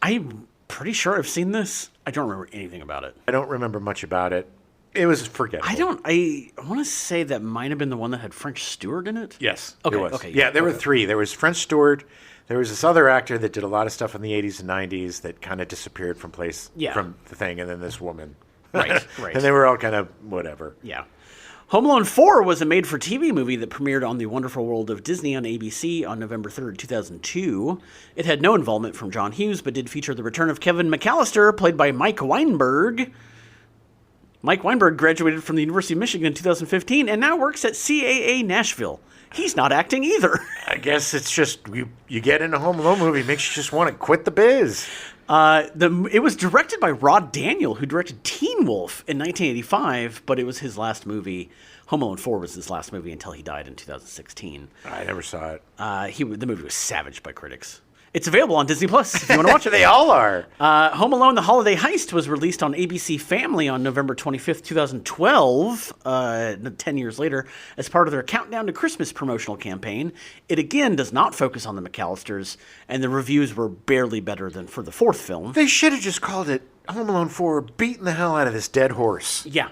I'm pretty sure I've seen this. I don't remember anything about it. I don't remember much about it. It was forgettable. I want to say that might have been the one that had French Stewart in it. Yes. Okay. It was. Okay. Yeah, there were 3. There was French Stewart. There was this other actor that did a lot of stuff in the 80s and 90s that kind of disappeared from the thing, and then this woman. Right. And they were all kind of whatever. Yeah. Home Alone 4 was a made-for-TV movie that premiered on The Wonderful World of Disney on ABC on November 3rd, 2002. It had no involvement from John Hughes, but did feature the return of Kevin McAllister, played by Mike Weinberg. Mike Weinberg graduated from the University of Michigan in 2015 and now works at CAA Nashville. He's not acting either. I guess it's just you get in a Home Alone movie, it makes you just want to quit the biz. It was directed by Rod Daniel, who directed Teen Wolf in 1985, but it was his last movie. Home Alone 4 was his last movie until he died in 2016. I never saw it. The movie was savaged by critics. It's available on Disney Plus if you want to watch it. They all are. Home Alone: The Holiday Heist was released on ABC Family on November 25th, 2012, 10 years later, as part of their Countdown to Christmas promotional campaign. It again does not focus on the McAllisters, and the reviews were barely better than for the 4th film. They should have just called it Home Alone 4, beating the hell out of this dead horse. Yeah.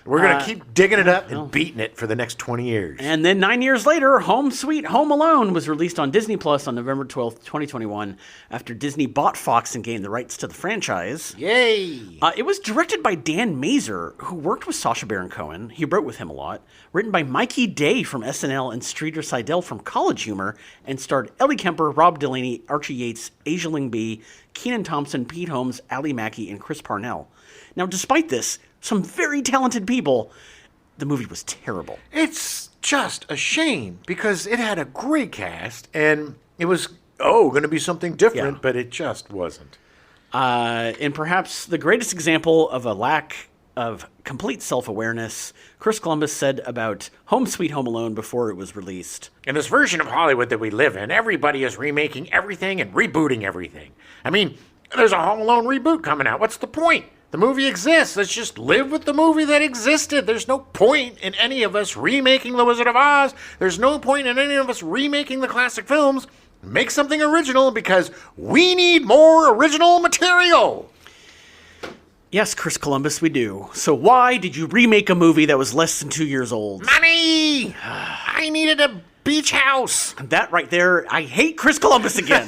We're going to keep digging it up and beating it for the next 20 years. And then 9 years later, Home Sweet Home Alone was released on Disney Plus on November 12th, 2021, after Disney bought Fox and gained the rights to the franchise. Yay! It was directed by Dan Mazer, who worked with Sacha Baron Cohen. He wrote with him a lot. Written by Mikey Day from SNL and Streeter Seidel from College Humor, and starred Ellie Kemper, Rob Delaney, Archie Yates, Asia Ling Bee, Kenan Thompson, Pete Holmes, Ali Mackey, and Chris Parnell. Now, despite this, some very talented people, the movie was terrible. It's just a shame because it had a great cast and it was, going to be something different, but it just wasn't. And perhaps the greatest example of a lack of complete self-awareness, Chris Columbus said about Home Sweet Home Alone before it was released. In this version of Hollywood that we live in, everybody is remaking everything and rebooting everything. I mean, there's a Home Alone reboot coming out. What's the point? The movie exists. Let's just live with the movie that existed. There's no point in any of us remaking The Wizard of Oz. There's no point in any of us remaking the classic films. Make something original because we need more original material. Yes, Chris Columbus, we do. So why did you remake a movie that was less than 2 years old? Money! I needed a beach house. That right there, I hate Chris Columbus again.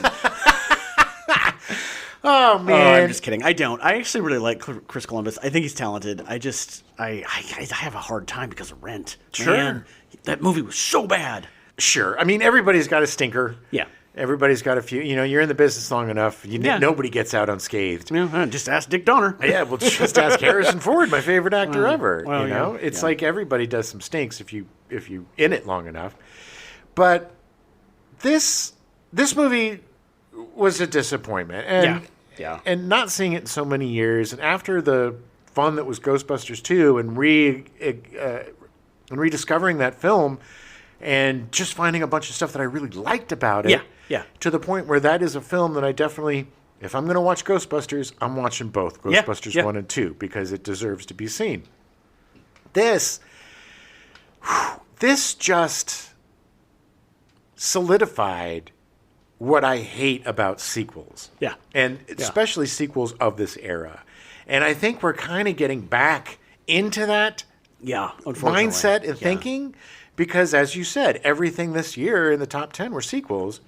Oh, man. I'm just kidding. I don't. I actually really like Chris Columbus. I think he's talented. I have a hard time because of Rent. Sure. Man, that movie was so bad. Sure. I mean, everybody's got a stinker. Yeah. Everybody's got a few. You're in the business long enough. Nobody gets out unscathed. Just ask Dick Donner. Yeah, well, just ask Harrison Ford, my favorite actor ever. Well, It's like everybody does some stinks if you in it long enough. But this movie was a disappointment. And, Yeah. And not seeing it in so many years, and after the fun that was Ghostbusters 2 and rediscovering that film, and just finding a bunch of stuff that I really liked about it. Yeah, yeah. To the point where that is a film that I definitely, if I'm going to watch Ghostbusters, I'm watching both Ghostbusters 1 and 2 because it deserves to be seen. This just solidified what I hate about sequels. Yeah. And especially sequels of this era. And I think we're kind of getting back into that mindset and thinking because, as you said, everything this year in the top 10 were sequels.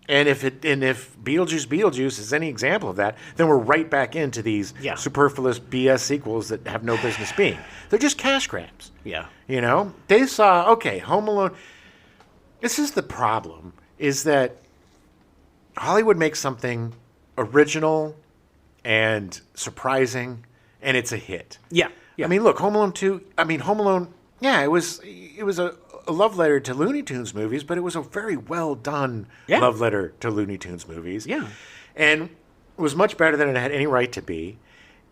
And if Beetlejuice is any example of that, then we're right back into these superfluous BS sequels that have no business being. They're just cash grabs. Yeah. You know? They saw, okay, Home Alone. This is the problem, is that Hollywood makes something original and surprising, and it's a hit. Yeah. I mean, look, Home Alone 2, Home Alone, it was a love letter to Looney Tunes movies, but it was a very well done love letter to Looney Tunes movies. Yeah. And it was much better than it had any right to be.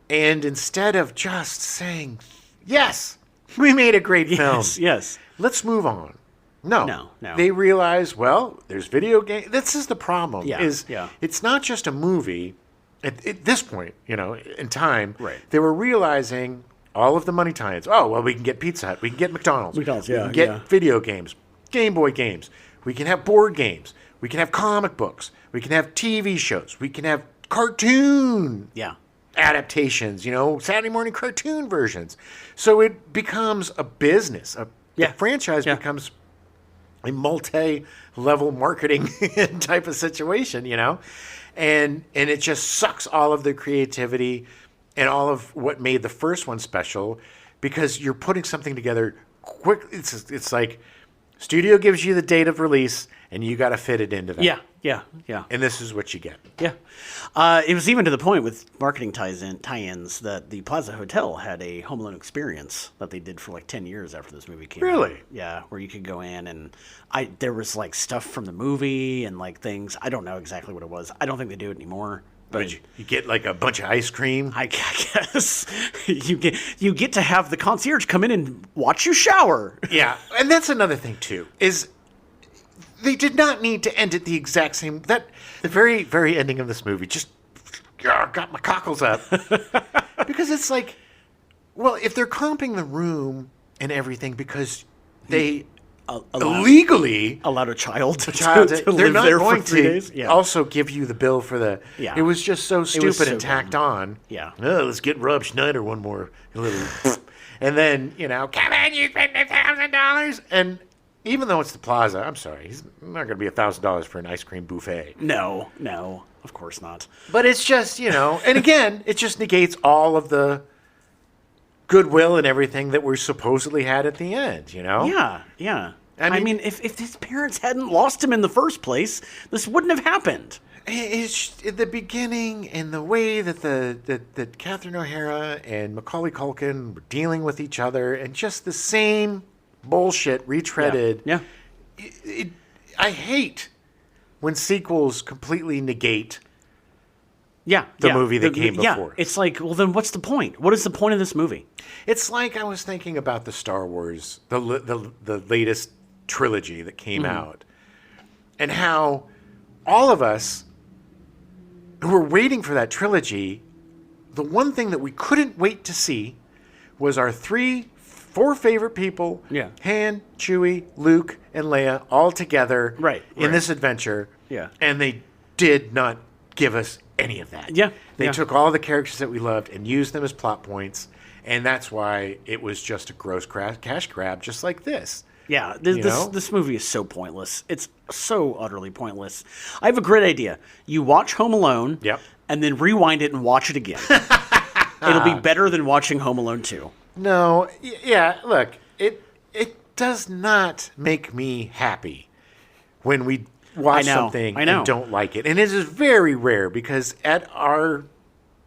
And instead of just saying, yes, we made a great film. Yes. Let's move on. No. No. They realize, well, there's video games. This is the problem. Yeah. It's not just a movie. At this point, in time, right. They were realizing all of the money tie-ins. Oh, well, we can get Pizza Hut. We can get McDonald's. We can get video games, Game Boy games. We can have board games. We can have comic books. We can have TV shows. We can have cartoon adaptations, Saturday morning cartoon versions. So it becomes a business. The franchise becomes a multi-level marketing type of situation, and it just sucks all of the creativity and all of what made the first one special because you're putting something together quick. It's like studio gives you the date of release and you got to fit it into that. Yeah. And this is what you get. Yeah. It was even to the point with marketing tie-ins that the Plaza Hotel had a Home Alone experience that they did for like 10 years after this movie came out. Really? Yeah, where you could go in and there was like stuff from the movie and like things. I don't know exactly what it was. I don't think they do it anymore. But you get like a bunch of ice cream. I guess you get to have the concierge come in and watch you shower. Yeah, and that's another thing too. Is they did not need to end it the exact same. The very, very ending of this movie just got my cockles up. Because it's like, well, if they're comping the room and everything because they illegally allowed a child to they're live not there going for 3 to days. Yeah. also give you the bill for the. Yeah. It was just so stupid and tacked on. Yeah. Oh, let's get Rob Schneider one more little, and then come on, you spend $1,000, and even though it's the Plaza, I'm sorry, he's not going to be $1,000 for an ice cream buffet. No, of course not. But it's just and again, it just negates all of the goodwill and everything that we supposedly had at the end. Yeah. I mean, if his parents hadn't lost him in the first place, this wouldn't have happened. It's the beginning and the way that that Catherine O'Hara and Macaulay Culkin were dealing with each other and just the same bullshit retreaded. Yeah. I hate when sequels completely negate the movie that came before. Yeah, it's like, well, then what's the point? What is the point of this movie? It's like I was thinking about the Star Wars, the latest trilogy that came out, and how all of us who were waiting for that trilogy, the one thing that we couldn't wait to see was our 4 favorite people, Han, Chewie, Luke, and Leia, all together in this adventure. Yeah. And they did not give us any of that. Yeah. They took all the characters that we loved and used them as plot points, and that's why it was just a gross cash grab, just like this. Yeah, this movie is so pointless. It's so utterly pointless. I have a great idea. You watch Home Alone, and then rewind it and watch it again. It'll be better than watching Home Alone 2. No, look, it does not make me happy when we watch something and don't like it. And it is very rare because at our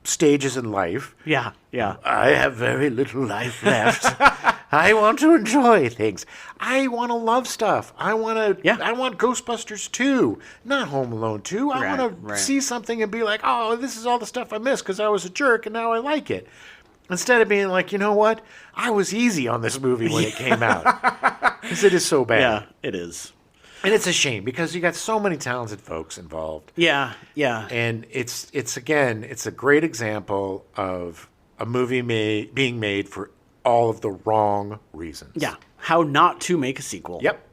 stages in life, I have very little life left. I want to enjoy things. I want to love stuff. I want Ghostbusters 2, not Home Alone 2. I want to see something and be like, oh, this is all the stuff I missed because I was a jerk and now I like it. instead of being like, you know what, I was easy on this movie when it came out, because it is so bad. Yeah, it is. And it's a shame because you got so many talented folks involved. Yeah. And it's a great example of a movie being made for all of the wrong reasons. Yeah. How not to make a sequel. Yep.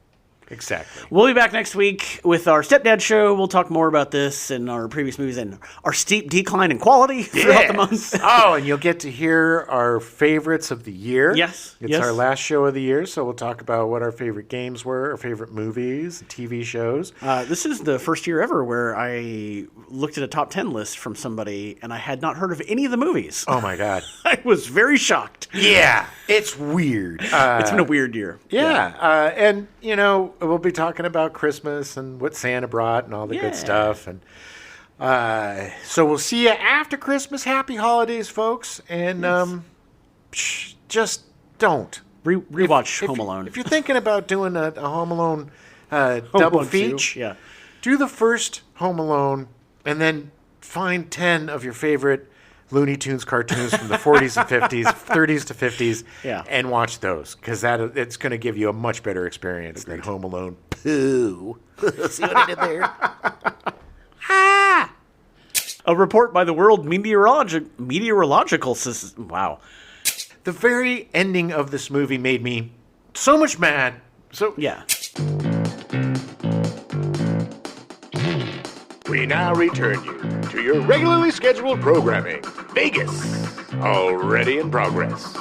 Exactly. We'll be back next week with our Stepdad show. We'll talk more about this and our previous movies and our steep decline in quality throughout the month. Oh, and you'll get to hear our favorites of the year. Yes. It's our last show of the year, so we'll talk about what our favorite games were, our favorite movies, TV shows. This is the first year ever where I looked at a top 10 list from somebody and I had not heard of any of the movies. Oh, my God. I was very shocked. Yeah. It's weird. It's been a weird year. Yeah. And, you know, we'll be talking about Christmas and what Santa brought and all the good stuff. And so we'll see you after Christmas. Happy holidays, folks. And just don't. Rewatch Home Alone. If you're thinking about doing a Home Alone double feature, do the first Home Alone and then find 10 of your favorite Looney Tunes cartoons from the 40s and 50s, 30s to 50s, and watch those, because it's going to give you a much better experience than Home Alone. Pooh. See what I did there? A report by the World Meteorological System. Wow. The very ending of this movie made me so much mad. So yeah. We now return you to your regularly scheduled programming. Vegas, already in progress.